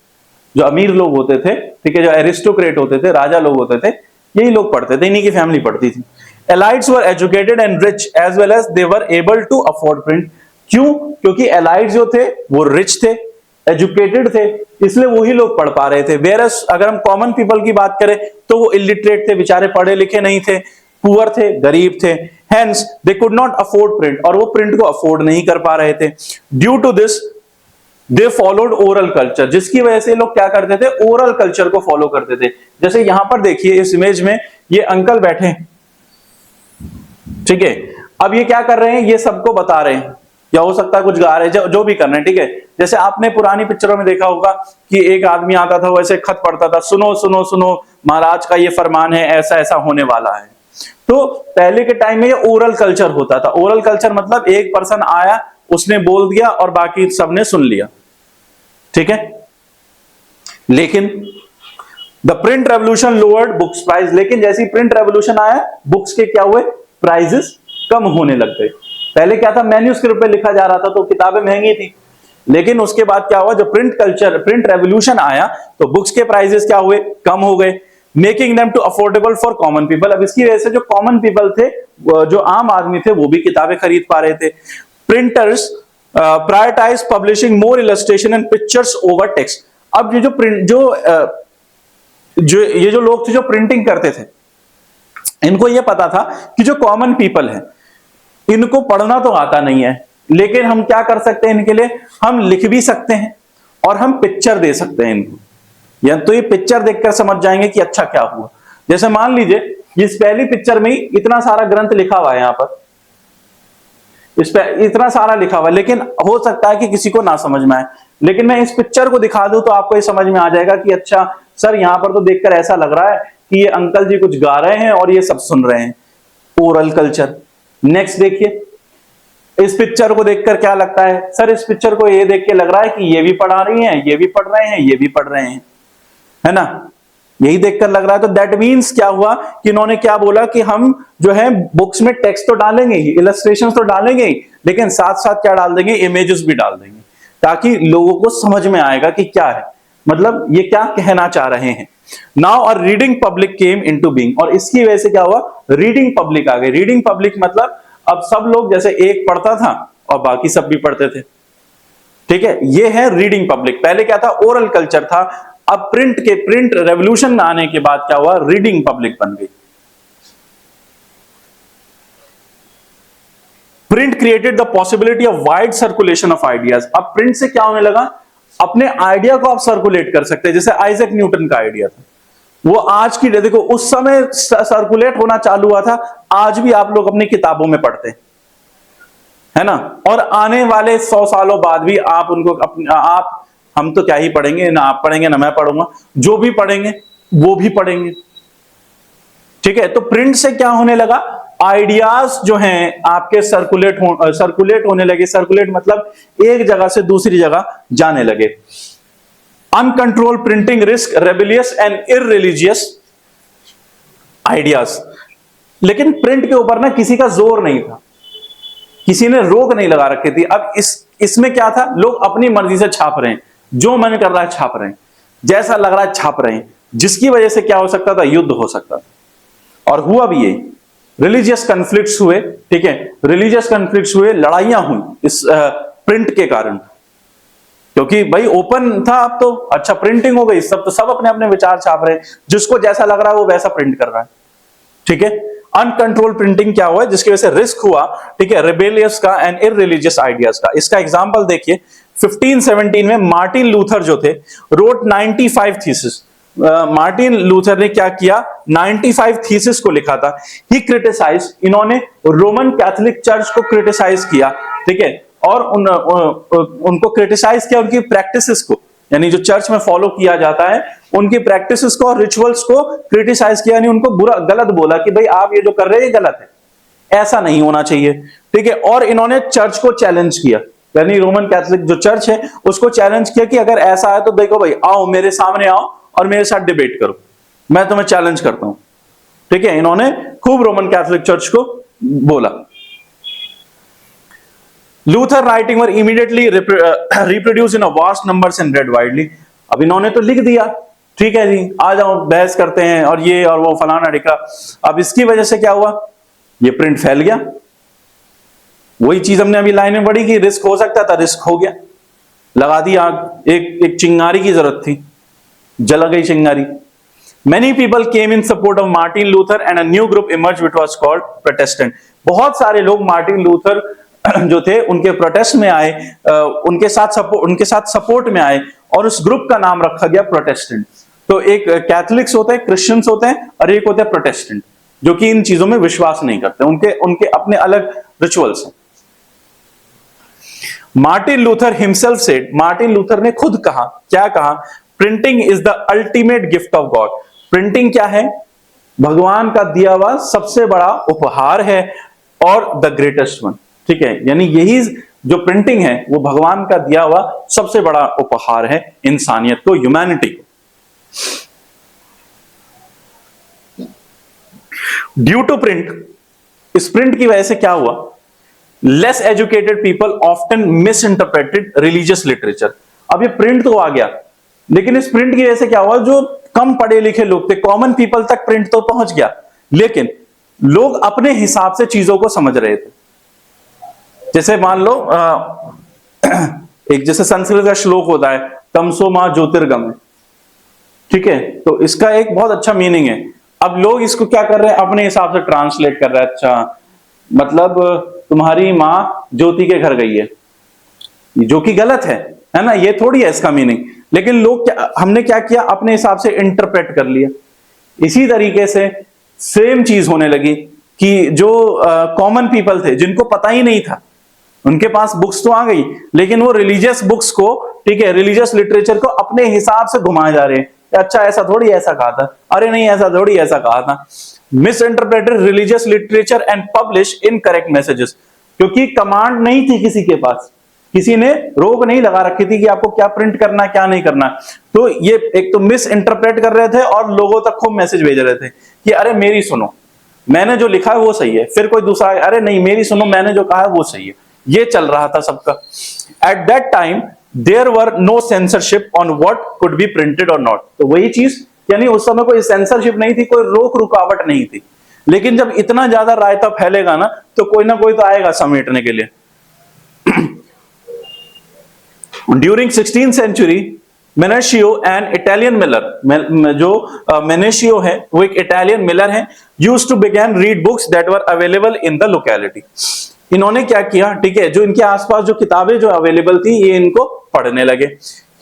जो अमीर लोग होते थे, ठीक है, जो एरिस्टोक्रेट होते थे, राजा लोग होते थे, यही लोग पढ़ते थे, इन्हीं की फैमिली पढ़ती थी। Elites were educated and rich as well as they were able to afford print. क्यों, क्योंकि एलाइट्स जो थे वो रिच थे, एजुकेटेड थे, इसलिए वही लोग पढ़ पा रहे थे। वेरस अगर हम कॉमन पीपल की बात करें तो वो इलिटरेट थे, बेचारे पढ़े लिखे नहीं थे, पुअर थे, गरीब थे। Hence they could not afford print, और वो प्रिंट को अफोर्ड नहीं कर पा रहे थे। Due to this they followed oral culture, जिसकी वजह से लोग क्या करते थे, ओरल कल्चर को फॉलो करते थे। जैसे यहां पर देखिए इस इमेज में ये अंकल बैठे हैं, ठीक है, अब ये क्या कर रहे हैं, ये सबको बता रहे हैं, या हो सकता है कुछ गा रहे हैं, जो भी कर रहे हैं, ठीक है। जैसे आपने पुरानी पिक्चरों में देखा होगा कि एक आदमी आता था, वैसे खत पढ़ता था, सुनो सुनो सुनो महाराज का ये फरमान है, ऐसा ऐसा होने वाला है। तो पहले के टाइम में ये ओरल कल्चर होता था। ओरल कल्चर मतलब एक पर्सन आया, उसने बोल दिया और बाकी सबने सुन लिया, ठीक है। लेकिन the print revolution lowered books price, लेकिन जैसी प्रिंट रेवोल्यूशन आया, बुक्स के क्या हुए, प्राइजेस कम होने लग गए। पहले क्या था, मैन्यूस्क्रिप्ट पे लिखा जा रहा था तो किताबें महंगी थी, लेकिन उसके बाद क्या हुआ, जब प्रिंट रेवोल्यूशन आया तो बुक्स के प्राइजेस क्या हुए, कम हो गए, making them to affordable for common people. अब इसकी वजह से जो कॉमन पीपल थे, जो आम आदमी थे, वो भी किताबें खरीद पा रहे थे। Printers prioritise publishing more illustration and pictures over text. अब ये जो प्रिंट ये जो लोग थे जो प्रिंटिंग करते थे, इनको ये पता था कि जो कॉमन पीपल है इनको पढ़ना तो आता नहीं है, लेकिन हम क्या कर सकते हैं इनके लिए, हम लिख भी सकते हैं और हम पिक्चर दे सकते हैं इनको, या तो ये पिक्चर देखकर समझ जाएंगे कि अच्छा क्या हुआ। जैसे मान लीजिए इस पहली पिक्चर में ही इतना सारा ग्रंथ लिखा हुआ है, यहां पर इस पे इतना सारा लिखा हुआ है, लेकिन हो सकता है कि किसी को ना समझ में आए, लेकिन मैं इस पिक्चर को दिखा दूं तो आपको ये समझ में आ जाएगा कि अच्छा सर यहां पर तो देखकर ऐसा लग रहा है कि ये अंकल जी कुछ गा रहे हैं और ये सब सुन रहे हैं। Oral culture. नेक्स्ट देखिए, इस पिक्चर को देखकर क्या लगता है, सर इस पिक्चर को ये देख के लग रहा है कि ये भी पढ़ा रही हैं, ये भी पढ़ रहे हैं, ये भी पढ़ रहे हैं, है ना, यही देखकर लग रहा है। तो दैट मीन्स क्या हुआ कि इन्होंने क्या बोला कि हम जो है बुक्स में टेक्स्ट तो डालेंगे ही, इलस्ट्रेशंस तो डालेंगे ही, लेकिन साथ साथ क्या डाल देंगे, इमेजेस भी डाल देंगे, ताकि लोगों को समझ में आएगा कि क्या है, मतलब ये क्या कहना चाह रहे हैं। Now a reading public came into being, और इसकी वजह से क्या हुआ, रीडिंग पब्लिक आ गई। रीडिंग पब्लिक मतलब अब सब लोग, जैसे एक पढ़ता था और बाकी सब भी पढ़ते थे, ठीक है, ये है रीडिंग पब्लिक। पहले क्या था, ओरल कल्चर था। अब प्रिंट रेवोल्यूशन में आने के बाद क्या हुआ, रीडिंग पब्लिक बन गई। Print created the possibility of wide circulation of ideas. अब प्रिंट से क्या होने लगा, अपने आइडिया को आप सर्कुलेट कर सकते हैं। जैसे आइजैक न्यूटन का आइडिया था, वो आज की देखो उस समय सर्कुलेट होना चालू हुआ था, आज भी आप लोग अपनी किताबों में पढ़ते हैं, है ना। और आने वाले 100 सालों बाद भी आप उनको आप हम तो क्या ही पढ़ेंगे, ना आप पढ़ेंगे ना मैं पढ़ूंगा, जो भी पढ़ेंगे वो भी पढ़ेंगे, ठीक है। तो प्रिंट से क्या होने लगा, आइडियाज जो हैं आपके सर्कुलेट होने लगे। सर्कुलेट मतलब एक जगह से दूसरी जगह जाने लगे। Uncontrolled printing risk rebellious and irreligious ideas. लेकिन प्रिंट के ऊपर ना किसी का जोर नहीं था, किसी ने रोक नहीं लगा रखी थी। अब इसमें क्या था, लोग अपनी मर्जी से छाप रहे हैं, जो मन कर रहा है छाप रहे हैं, जैसा लग रहा है छाप रहे हैं, जिसकी वजह से क्या हो सकता था, युद्ध हो सकता था। और हुआ भी यही, रिलीजियस कन्फ्लिक्ट्स हुए, ठीक है, रिलीजियस कन्फ्लिक्ट्स हुए, लड़ाइयां हुई इस प्रिंट के कारण, क्योंकि भाई ओपन था। अब तो अच्छा प्रिंटिंग हो गई, सब तो सब अपने अपने विचार छाप रहे हैं, जिसको जैसा लग रहा है वो वैसा प्रिंट कर रहा है, ठीक है। अनकंट्रोल प्रिंटिंग क्या हुआ, जिसकी वजह से रिस्क हुआ, ठीक है, रिबेलियस का एंड इररिलीजियस आइडियाज का। इसका एग्जांपल देखिए, 1517 में मार्टिन लूथर जो थे, रोट 95 थीसिस। मार्टिन लूथर ने क्या किया, 95 थीसिस को लिखा था। ही क्रिटिसाइज, इन्होंने रोमन कैथोलिक चर्च को क्रिटिसाइज किया, ठीक है, और उनको क्रिटिसाइज किया, उनकी प्रैक्टिसेस को, यानी जो चर्च में फॉलो किया जाता है उनकी प्रैक्टिसेस को और रिचुअल्स को क्रिटिसाइज किया, यानी उनको बुरा गलत बोला कि भाई आप ये जो कर रहे हैं ये गलत है, ऐसा नहीं होना चाहिए, ठीक है। और इन्होंने चर्च को चैलेंज किया, यानी रोमन कैथोलिक जो चर्च है उसको चैलेंज किया कि अगर ऐसा है तो देखो भाई, आओ मेरे सामने आओ और मेरे साथ डिबेट करो, मैं तुम्हें चैलेंज करता हूं, ठीक है। इन्होंने खूब रोमन कैथोलिक चर्च को बोला। Luther writing were immediately reproduce in a vast numbers and red widely. अब इन्होंने तो लिख दिया, ठीक है जी, आ जाओ बहस करते हैं और ये और वो फलाना ढिका। अब इसकी वजह से क्या हुआ, ये प्रिंट फैल गया। वही चीज हमने अभी लाइन में पढ़ी कि रिस्क हो सकता था, रिस्क हो गया, लगा दी आग। एक चिंगारी की जरूरत थी, जला गई चिंगारी। Many people came in support of Martin Luther and a new group emerged which was called Protestant। बहुत सारे लोग मार्टिन लूथर जो थे उनके प्रोटेस्ट में आए, उनके साथ सपोर्ट में आए, और उस ग्रुप का नाम रखा गया प्रोटेस्टेंट। तो एक कैथोलिक्स होते हैं, क्रिश्चियंस होते हैं, और एक होते हैं प्रोटेस्टेंट, जो कि इन चीजों में विश्वास नहीं करते, उनके अपने अलग रिचुअल्स हैं। Martin Luther himself said, Martin Luther ने खुद कहा, क्या कहा, printing is the ultimate gift of God. Printing क्या है, भगवान का दिया हुआ सबसे बड़ा उपहार है, और द ग्रेटेस्ट वन, ठीक है। यानी यही जो प्रिंटिंग है वो भगवान का दिया हुआ सबसे बड़ा उपहार है इंसानियत को, ह्यूमैनिटी को। ड्यू टू प्रिंट, इस प्रिंट की वजह से क्या हुआ, less educated people often miss interpreted religious literature. अब ये प्रिंट तो आ गया, लेकिन इस प्रिंट की वजह से क्या हुआ, जो कम पढ़े लिखे लोग थे, कॉमन पीपल तक प्रिंट तो पहुंच गया, लेकिन लोग अपने हिसाब से चीजों को समझ रहे थे। जैसे मान लो एक जैसे संस्कृत का श्लोक होता है, तमसो मां ज्योतिर्गम, ठीक है, तो इसका एक बहुत अच्छा मीनिंग है। अब लोग इसको क्या कर रहे हैं, अपने हिसाब से ट्रांसलेट कर रहे हैं। अच्छा, मतलब तुम्हारी मां ज्योति के घर गई है, जो कि गलत है ना, ये थोड़ी है इसका मीनिंग। लेकिन लोग हमने क्या किया, अपने हिसाब से इंटरप्रेट कर लिया। इसी तरीके से सेम चीज होने लगी कि जो कॉमन पीपल थे, जिनको पता ही नहीं था, उनके पास बुक्स तो आ गई, लेकिन वो रिलीजियस बुक्स को, ठीक है, रिलीजियस लिटरेचर को अपने हिसाब से घुमाए जा रहे हैं। अच्छा ऐसा थोड़ी ऐसा कहा था, अरे नहीं ऐसा थोड़ी ऐसा कहा था। Miss interpreted religious literature and publish incorrect messages, क्योंकि कमांड नहीं थी किसी के पास, किसी ने रोक नहीं लगा रखी थी कि आपको क्या प्रिंट करना क्या नहीं करना। तो ये एक तो मिस इंटरप्रेट कर रहे थे और लोगों तक खूब मैसेज भेज रहे थे कि अरे मेरी सुनो, मैंने जो लिखा है वो सही है, फिर कोई दूसरा अरे नहीं मेरी सुनो, मैंने जो कहा है वो सही है। ये चल रहा था सबका। At that time there were no censorship on what could be printed और नॉट। तो वही चीज, यानी उस समय कोई सेंसरशिप नहीं थी, कोई रोक रुकावट नहीं थी। लेकिन जब इतना ज्यादा रायता फैलेगा ना, तो कोई ना कोई तो आएगा समेटने के लिए। During 16th century Menocchio and Italian miller, जो मेनेशियो है वो एक इटालियन मिलर है, used to begin read books that were available in the locality. इन्होंने क्या किया, ठीक है, जो इनके आसपास जो किताबें जो अवेलेबल थी ये इनको पढ़ने लगे।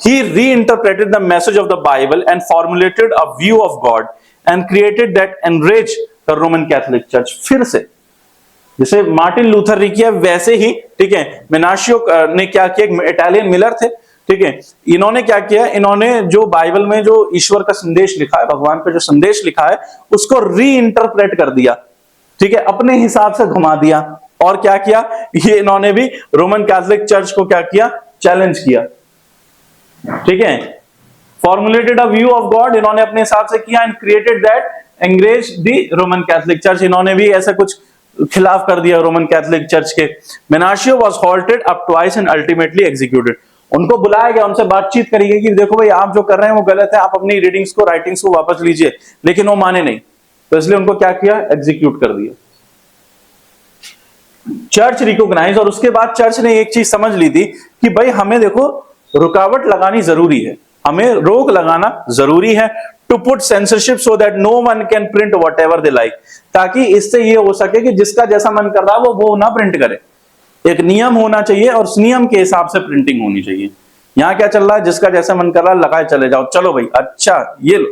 He reinterpreted the message of the Bible and formulated a view of God and created that enraged the Roman Catholic Church। फिर से जैसे मार्टिन लूथर ने किया वैसे ही, ठीक है, मेनाशियो ने क्या किया, एक इटालियन मिलर थे, ठीक है, इन्होंने क्या किया, इन्होंने जो बाइबल में जो ईश्वर का संदेश लिखा है, भगवान का जो संदेश लिखा है, उसको रीइंटरप्रेट कर दिया, ठीक है, अपने हिसाब से घुमा दिया। और क्या किया, ये इन्होंने भी रोमन कैथोलिक चर्च को क्या किया, चैलेंज किया, ठीक है। Formulated a view of God, इन्होंने अपने हिसाब से किया, and created that enraged the Roman Catholic Church, इन्होंने भी ऐसा कुछ खिलाफ कर दिया रोमन कैथोलिक चर्च के। Menocchio was hauled up twice and ultimately executed. उनको बुलाया गया, उनसे बातचीत करी गई कि देखो भाई आप जो कर रहे हैं वो गलत है, आप अपनी रीडिंग्स को, राइटिंग्स को वापस लीजिए, लेकिन वो माने नहीं, तो इसलिए उनको क्या किया, एग्जीक्यूट कर दिया। चर्च रिकॉग्नाइज, और उसके बाद चर्च ने एक चीज समझ ली थी कि भाई हमें देखो रुकावट लगानी जरूरी है, हमें रोक लगाना जरूरी है, to put censorship so that no one can print whatever they like, ताकि इससे ये हो सके कि जिसका जैसा मन कर रहा है वो ना प्रिंट करे। एक नियम होना चाहिए और उस नियम के हिसाब से प्रिंटिंग होनी चाहिए। यहां क्या चल रहा है, जिसका जैसा मन कर रहा है लगाए चले जाओ, चलो भाई अच्छा ये लो,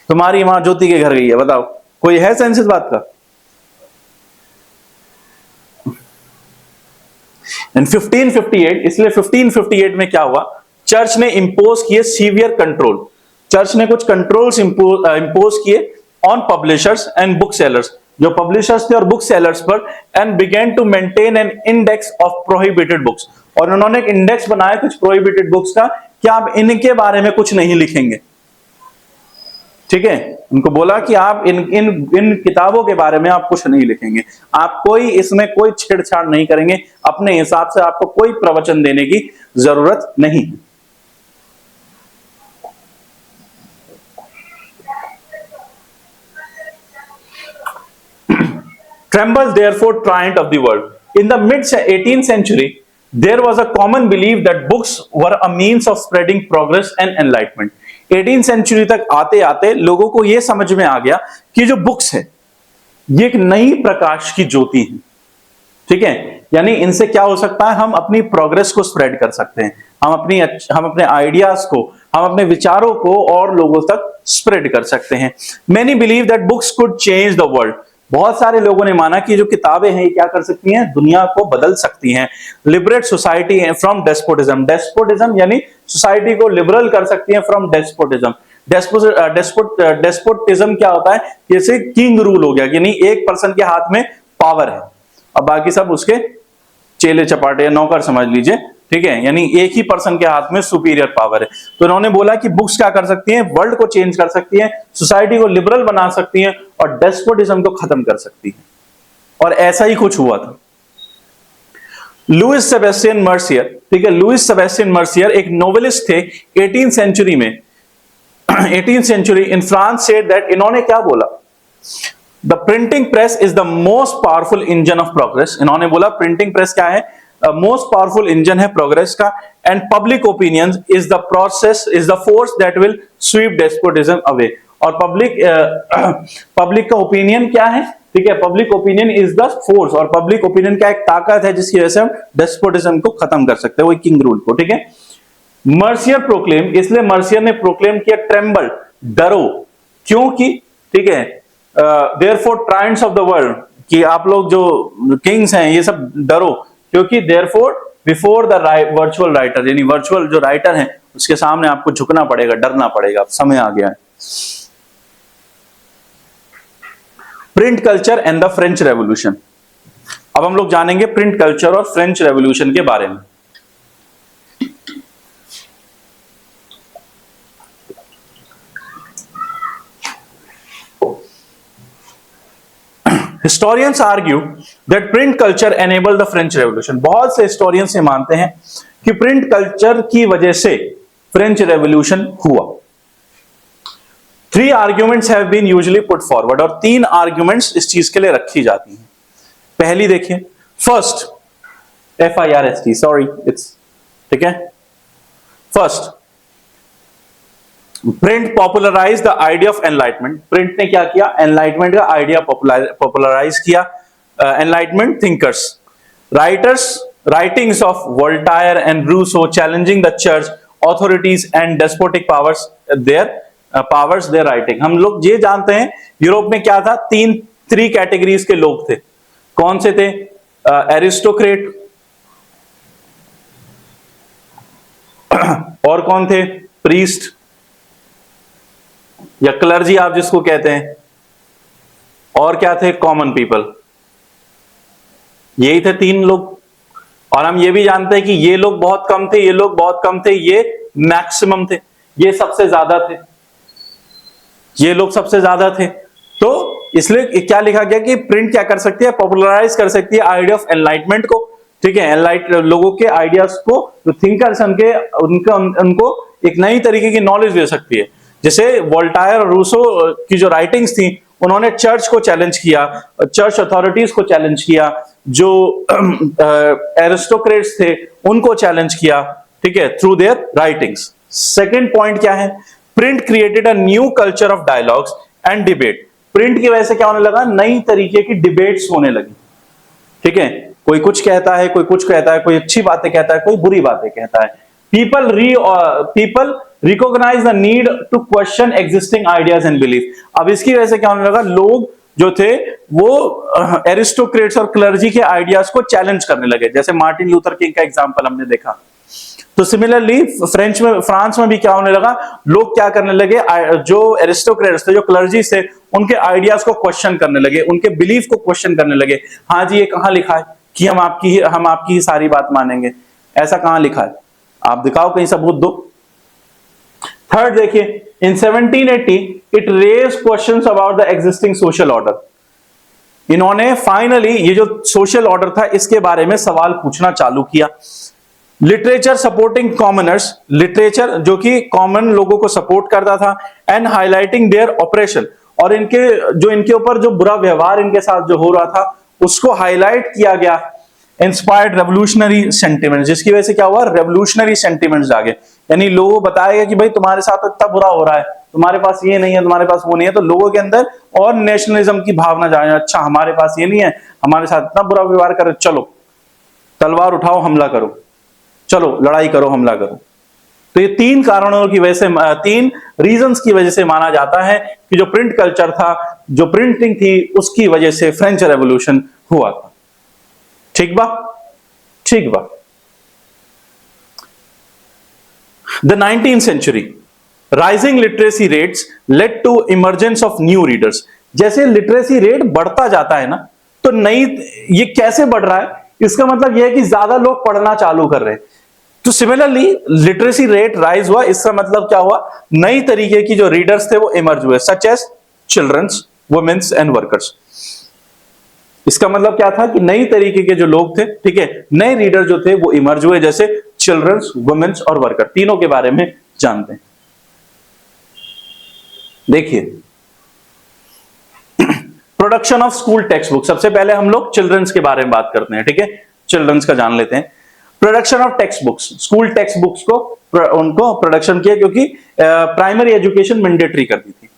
तुम्हारी मां ज्योति के घर गई है, बताओ कोई है सेंस इस बात का। इन 1558, इसलिए 1558 में क्या हुआ, चर्च ने इंपोज किए सीवियर कंट्रोल, चर्च ने कुछ कंट्रोल्स इंपोज किए on publishers and book sellers, जो पब्लिशर्स थे और बुक सेलर्स पर, and began to maintain an index of prohibited books, और उन्होंने एक इंडेक्स बनाया कुछ प्रोहिबिटेड बुक्स का कि आप इनके बारे में कुछ नहीं लिखेंगे, ठीक है, उनको बोला कि आप इन किताबों के बारे में आप कुछ नहीं लिखेंगे, आप कोई इसमें कोई छेड़छाड़ नहीं करेंगे, अपने हिसाब से आपको कोई प्रवचन देने की जरूरत नहीं। Trembles therefore triumph of the world. In the mid 18th century, there was a common belief that books were a means of spreading progress and enlightenment. 18th century तक आते आते लोगों को यह समझ में आ गया कि जो बुक्स है ये एक नई प्रकाश की ज्योति है, ठीक है, यानी इनसे क्या हो सकता है, हम अपनी प्रोग्रेस को स्प्रेड कर सकते हैं, हम अपने आइडियाज को, हम अपने विचारों को और लोगों तक स्प्रेड कर सकते हैं। Many believe that books could change the world. बहुत सारे लोगों ने माना कि जो किताबें हैं ये क्या कर सकती हैं, दुनिया को बदल सकती हैं। Liberate society from despotism, despotism यानी सोसाइटी को लिबरल कर सकती हैं फ्रॉम डेस्पोटिज्म। डेस्पोटिज्म क्या होता है, जैसे किंग रूल हो गया, यानी एक पर्सन के हाथ में पावर है, अब बाकी सब उसके चेले चपाटे या नौकर समझ लीजिए, ठीक है, यानी एक ही पर्सन के हाथ में सुपीरियर पावर है। तो इन्होंने बोला कि बुक्स क्या कर सकती हैं, वर्ल्ड को चेंज कर सकती हैं, सोसाइटी को लिबरल बना सकती हैं और डेस्पोटिज्म को खत्म कर सकती हैं, और ऐसा ही कुछ हुआ था। लुइस सेबेस्टियन मर्सियर, ठीक है, लुइस सेबेस्टियन मर्सियर एक नोवेलिस्ट थे 18th सेंचुरी में, 18th century in France, said that, इन्होंने क्या बोला, the printing press is the most powerful engine of progress. इन्होंने बोला प्रिंटिंग प्रेस क्या है, मोस्ट पावरफुल इंजन है प्रोग्रेस का, and public opinion is the process, is the force that will sweep despotism away. और पब्लिक का opinion क्या है, ठीक है, public opinion is the force, और पब्लिक ओपिनियन क्या एक ताकत है जिसकी वजह से हम डेस्पोटिज्म को खत्म कर सकते हैं, वो किंग रूल को, ठीक है। मर्सियर प्रोक्लेम, इसलिए मर्सियर ने प्रोक्लेम किया ट्रेम्बल, डरो, क्योंकि, ठीक है, therefore triumphs of the world, कि आप लोग जो किंग्स हैं ये सब डरो, क्योंकि therefore before the virtual writer, यानी वर्चुअल जो राइटर हैं उसके सामने आपको झुकना पड़ेगा, डरना पड़ेगा, समय आ गया है। Print culture and the French revolution. अब हम लोग जानेंगे प्रिंट कल्चर और फ्रेंच रेवोल्यूशन के बारे में। Historians argue that print culture enabled the French Revolution. बहुत से historians ये मानते हैं कि प्रिंट कल्चर की वजह से फ्रेंच रेवोल्यूशन हुआ। 3 arguments have been usually put forward, और 3 arguments इस चीज के लिए रखी जाती हैं। पहली देखिए, फर्स्ट, FIRST, सॉरी इट्स, ठीक है, first, print popularise the idea of enlightenment. Print ने क्या किया, एनलाइटमेंट का आइडिया पॉपुलराइज किया, enlightenment thinkers. writings of Voltaire and Rousseau challenging the church authorities and despotic powers their writing। हम लोग ये जानते हैं यूरोप में क्या था, थ्री कैटेगरीज के लोग थे। कौन से थे? एरिस्टोक्रेट, और कौन थे? प्रीस्ट या क्लर्जी आप जिसको कहते हैं, और क्या थे? Common people. यही थे तीन लोग। और हम ये भी जानते हैं कि ये लोग बहुत कम थे, ये लोग बहुत कम थे, ये मैक्सिमम थे, ये सबसे ज्यादा थे, ये लोग सबसे ज्यादा थे। तो इसलिए क्या लिखा गया कि प्रिंट क्या कर सकती है? पॉपुलराइज कर सकती है आइडिया ऑफ एनलाइटमेंट को। ठीक है, लोगों के आइडियाज को, जो थिंकर्स उनको एक नई तरीके की नॉलेज दे सकती है। जैसे वोल्टायर और रूसो की जो राइटिंग्स थी, उन्होंने चर्च को चैलेंज किया, चर्च अथॉरिटीज को चैलेंज किया, जो एरिस्टोक्रेट्स थे उनको चैलेंज किया। ठीक है, through their writings. Second point क्या है? Print created a new culture of dialogues and debate. Print की वजह से क्या होने लगा? नई तरीके की डिबेट्स होने लगी। ठीक है, कोई कुछ कहता है, कोई कुछ कहता है, कोई अच्छी बातें कहता है, कोई बुरी बातें कहता है। People recognise the need to question existing ideas and belief. अब इसकी वजह से क्या होने लगा? लोग जो थे वो एरिस्टोक्रेट्स और क्लर्जी के आइडियाज को चैलेंज करने लगे। जैसे मार्टिन लूथर किंग का एग्जांपल हमने देखा। तो सिमिलरली फ्रांस में भी क्या होने लगा? लोग क्या करने लगे? जो एरिस्टोक्रेट्स थे, जो क्लर्जी थे, उनके आइडियाज को क्वेश्चन करने लगे, उनके बिलीफ को क्वेश्चन करने लगे। हाँ जी, ये कहां लिखा है कि हम आपकी ही सारी बात मानेंगे? ऐसा कहां लिखा है? आप दिखाओ, कहीं सबूत दो। थर्ड देखिए, in 1780 it raise questions about the existing social order. इन्होंने फाइनली ये जो सोशल ऑर्डर था इसके बारे में सवाल पूछना चालू किया। लिटरेचर सपोर्टिंग कॉमनर्स, लिटरेचर जो कि कॉमन लोगों को सपोर्ट करता था, एंड हाईलाइटिंग देयर ऑपरेशन, और इनके ऊपर जो बुरा व्यवहार इनके साथ जो हो रहा था उसको हाईलाइट किया गया। इंस्पायर्ड रेवोल्यूशनरी सेंटिमेंट, जिसकी वजह से क्या हुआ? रेवोल्यूशनरी सेंटिमेंट्स जागे। यानी लोगों को बताया गया कि भाई तुम्हारे साथ इतना बुरा हो रहा है, तुम्हारे पास ये नहीं है, तुम्हारे पास वो नहीं है, तो लोगों के अंदर और नेशनलिज्म की भावना जाए। अच्छा, हमारे पास ये नहीं है, हमारे साथ इतना बुरा व्यवहार करे, चलो तलवार उठाओ, हमला करो, चलो लड़ाई करो, हमला करो। तो ये तीन कारणों की वजह से, तीन रीजंस की वजह से माना जाता है कि जो प्रिंट कल्चर था, जो प्रिंटिंग थी, उसकी वजह से फ्रेंच रेवोल्यूशन हुआ था। ठीक बा? ठीक बा। The 19th century, rising literacy rates led to emergence of new readers। जैसे लिटरेसी रेट बढ़ता जाता है ना, तो ये कैसे बढ़ रहा है? इसका मतलब यह है कि ज्यादा लोग पढ़ना चालू कर रहे हैं। तो सिमिलरली लिटरेसी रेट राइज हुआ, इसका मतलब क्या हुआ? नई तरीके की जो रीडर्स थे वो इमर्ज हुए, such as children's, women's and workers. इसका मतलब क्या था कि नई तरीके के जो लोग थे, ठीक है, नए रीडर जो थे वो इमर्ज हुए, जैसे चिल्ड्रंस, वुमेन्स और वर्कर, तीनों के बारे में जानते हैं। देखिए, production of school text book. सबसे पहले हम लोग चिल्ड्रंस के बारे में बात करते हैं। ठीक है, चिल्ड्रंस का जान लेते हैं। Production of text books, school text books को उनको प्रोडक्शन किया क्योंकि प्राइमरी एजुकेशन मैंडेटरी कर दी थी।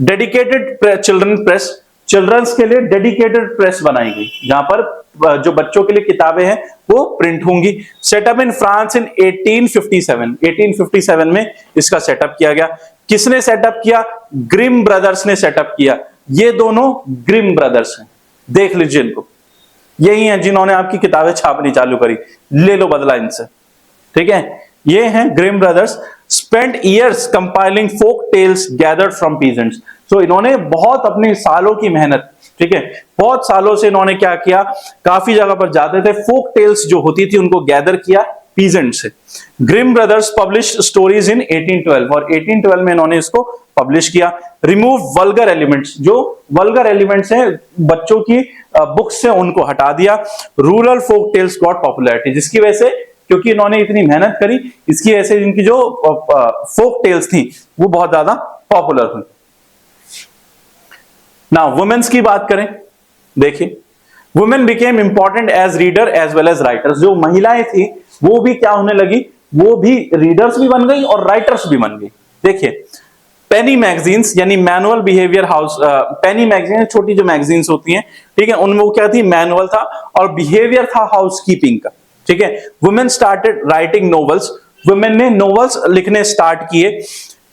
डेडिकेटेड चिल्ड्रन प्रेस, चिल्ड्रंस के लिए डेडिकेटेड प्रेस बनाई गई, जहां पर जो बच्चों के लिए किताबें हैं वो प्रिंट होंगी। सेटअप इन फ्रांस इन 1857 में इसका सेटअप किया गया। किसने सेटअप किया? ग्रिम ब्रदर्स ने सेटअप किया। ये दोनों ग्रिम ब्रदर्स हैं, देख लीजिए इनको, यही हैं जिन्होंने आपकी किताबें छापनी चालू करी, ले लो बदला इनसे। ठीक है, ये हैं Grimm brothers. Spent years compiling folk tales gathered from peasants. तो इन्होंने बहुत अपने सालों की मेहनत, ठीक है, बहुत सालों से इन्होंने क्या किया, काफी जगह पर जाते थे, फोक टेल्स जो होती थी उनको गैदर किया पीजेंट से। Grimm brothers publish stories in 1812, और 1812 में इन्होंने इसको पब्लिश किया। रिमूव वल्गर एलिमेंट्स, जो वल्गर एलिमेंट्स हैं बच्चों की बुक्स से उनको हटा दिया। Rural folk tales got popularity, जिसकी वजह से, क्योंकि इन्होंने इतनी मेहनत करी, इसकी वजह से इनकी जो फोक टेल्स थी वो बहुत ज्यादा पॉपुलर हुई। नाउ वुमेन्स की बात करें, देखिए, women became important as reader as well as writers. जो महिलाएं थी वो भी क्या होने लगी, वो भी रीडर्स भी बन गई और राइटर्स भी बन गई। देखिए, पेनी मैगजीन्स यानी मैनुअल बिहेवियर हाउस, पेनी मैगजीन छोटी जो मैगजीन्स होती हैं, ठीक है, उनमें वो क्या थी, मैनुअल था और बिहेवियर था हाउस कीपिंग का, ठीक है। Women started writing novels, women ने नॉवेल्स लिखने स्टार्ट किए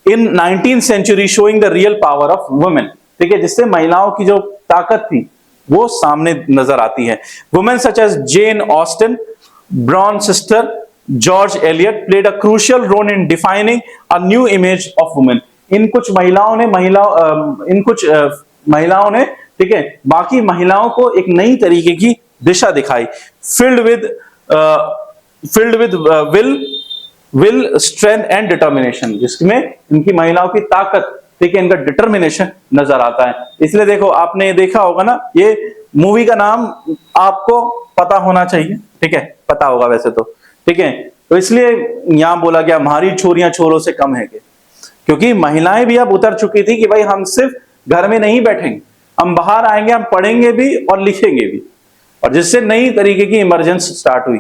in 19th century, showing the real power of women, ठीक है, जिससे महिलाओं की जो ताकत थी वो सामने नजर आती है। Women such as Jane Austen, Bronte sister, George Eliot played a crucial role in defining a new image of women. इन कुछ महिलाओं ने ठीक है बाकी महिलाओं को एक नई तरीके की दिशा दिखाई। Filled with will strength and determination, जिसमें इनकी महिलाओं की ताकत, ठीक है, इनका डिटर्मिनेशन नजर आता है। इसलिए देखो, आपने देखा होगा ना, ये मूवी का नाम आपको पता होना चाहिए, ठीक है, पता होगा वैसे तो, ठीक है। तो इसलिए यहां बोला गया हमारी छोरियां छोरों से कम है, क्योंकि महिलाएं भी अब उतर चुकी थी कि भाई हम सिर्फ घर में नहीं बैठेंगे, हम बाहर आएंगे, हम पढ़ेंगे भी और लिखेंगे भी, और जिससे नई तरीके की इमरजेंस स्टार्ट हुई।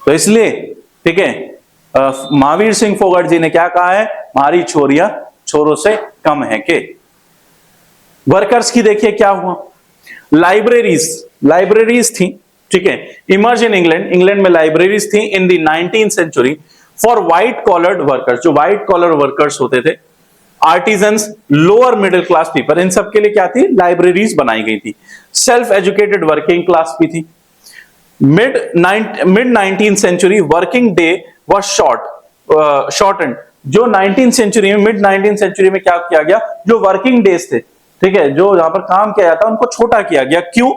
तो इसलिए, ठीक है, महावीर सिंह फोगाट जी ने क्या कहा है, हमारी छोरियां छोरों से कम है के। वर्कर्स की देखिए क्या हुआ, लाइब्रेरीज थी, ठीक है, इमर्ज इन इंग्लैंड में लाइब्रेरीज थी in the 19th century for white collared workers, जो व्हाइट कॉलर वर्कर्स होते थे, artisans, lower middle class people, इन सब के लिए क्या थी, लाइब्रेरीज बनाई गई थी। सेल्फ एजुकेटेड वर्किंग क्लास भी थी। Mid 19th century working day was shortened, जो 19th सेंचुरी में, मिड 19th सेंचुरी में क्या किया गया, जो वर्किंग डेज थे, ठीक है, जो जहां पर काम किया जाता उनको छोटा किया गया। क्यों?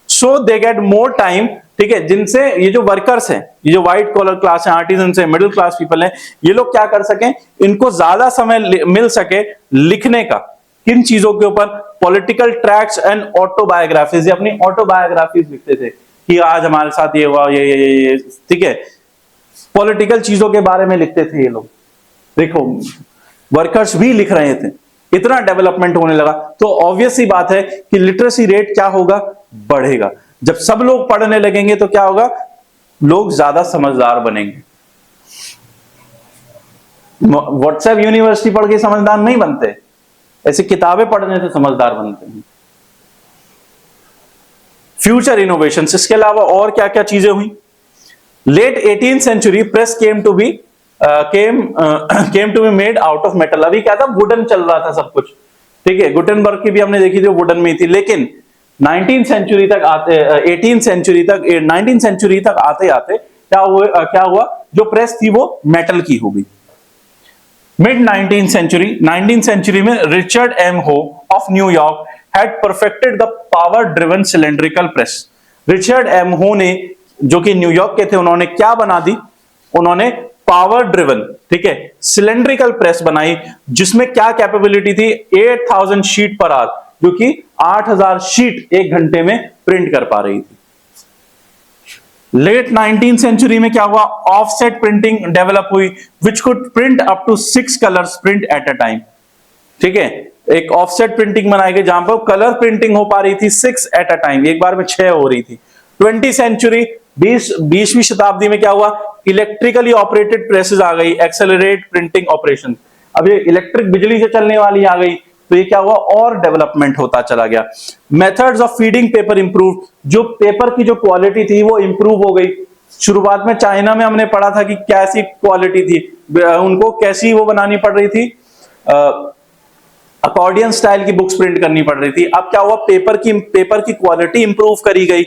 सो दे गेट मोर टाइम, ठीक है, जिनसे ये जो वर्कर्स हैं, ये जो व्हाइट कॉलर क्लास है, आर्टिजन है, मिडिल क्लास पीपल हैं, ये लोग क्या कर सकें, इनको ज्यादा समय मिल सके लिखने का। किन चीजों के ऊपर? पॉलिटिकल ट्रैक्ट्स एंड ऑटोबायोग्राफीज, अपनी ऑटोबायोग्राफीज लिखते थे कि आज हमारे साथ ये हुआ, ये, ठीक है, पॉलिटिकल चीजों के बारे में लिखते थे ये लोग। देखो, वर्कर्स भी लिख रहे थे, इतना डेवलपमेंट होने लगा, तो ऑब्वियस ही बात है कि लिटरेसी रेट क्या होगा, बढ़ेगा। जब सब लोग पढ़ने लगेंगे तो क्या होगा, लोग ज्यादा समझदार बनेंगे। व्हाट्सएप यूनिवर्सिटी पढ़ के समझदार नहीं बनते, ऐसी किताबें पढ़ने से समझदार बनते हैं। फ्यूचर इनोवेशंस, इसके अलावा और क्या क्या चीजें हुई। Late 18th century press came to be made out of metal. अभी क्या था, वुडन चल रहा था सब कुछ, ठीक है, गुटेनबर्ग की भी हमने देखी थी, वुडन में थी, लेकिन 19th सेंचुरी तक आते 19th सेंचुरी तक आते आते क्या हुआ, जो प्रेस थी वो मेटल की हो गई। मिड 19th सेंचुरी में Richard M Hoe of New York had perfected the power driven cylindrical press. Richard M Hoe ने, जो कि न्यूयॉर्क के थे, उन्होंने क्या बना दी, उन्होंने पावर ड्रिवन, ठीक है, सिलेंड्रिकल प्रेस बनाई, जिसमें क्या कैपेबिलिटी थी, 8000 शीट पर आवर, जो कि 8000 शीट एक घंटे में प्रिंट कर पा रही थी। लेट 19th सेंचुरी में क्या हुआ, ऑफसेट प्रिंटिंग डेवलप हुई, which could print up to 6 colours print at a time, ठीक है, एक ऑफसेट प्रिंटिंग बनाई गई जहां पर कलर प्रिंटिंग हो पा रही थी 6 एट अ टाइम, एक बार में 6 हो रही थी। 20th सेंचुरी 20वीं शताब्दी में क्या हुआ, इलेक्ट्रिकली ऑपरेटेड प्रेसेस आ गई, एक्सेलरेट प्रिंटिंग ऑपरेशन। अब ये इलेक्ट्रिक बिजली से चलने वाली आ गई, तो ये क्या हुआ, और डेवलपमेंट होता चला गया। Methods of feeding paper improve, जो पेपर की जो क्वालिटी थी वो इंप्रूव हो गई। शुरुआत में चाइना में हमने पढ़ा था कि कैसी क्वालिटी थी, उनको कैसी वो बनानी पड़ रही थी, अकॉर्डियन स्टाइल की बुक्स प्रिंट करनी पड़ रही थी। अब क्या हुआ, पेपर की क्वालिटी इंप्रूव करी गई,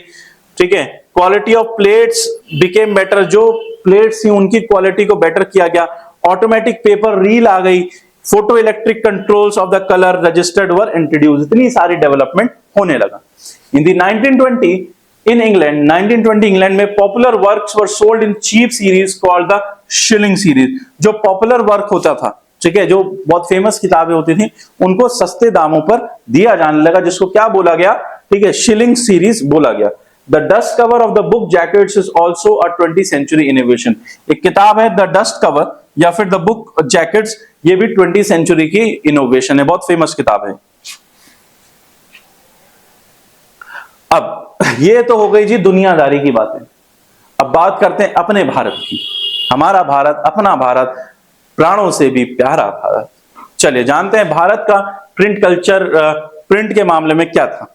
ठीक है, quality of plates became better, जो प्लेट्स थी उनकी क्वालिटी को बेटर किया गया। ऑटोमेटिक पेपर रील आ गई, photo electric controls of the colour registered were introduce, इतनी सारी डेवलपमेंट होने लगा। In the 1920 in England, 1920 England में popular works were sold in cheap series called the shilling series. जो पॉपुलर वर्क होता था, ठीक है, जो बहुत फेमस किताबें होती थी, उनको सस्ते दामों पर दिया जाने लगा, जिसको क्या बोला गया, ठीक है, शिलिंग सीरीज बोला गया। The dust cover of the book jackets is also a 20th century innovation. एक किताब है द डस्ट कवर या फिर द बुक जैकेट्स, ये भी 20th सेंचुरी की इनोवेशन है, बहुत फेमस किताब है। अब ये तो हो गई जी दुनियादारी की बातें। अब बात करते हैं अपने भारत की। हमारा भारत, अपना भारत, प्राणों से भी प्यारा भारत। चलिए जानते हैं भारत का प्रिंट कल्चर, प्रिंट के मामले में क्या था।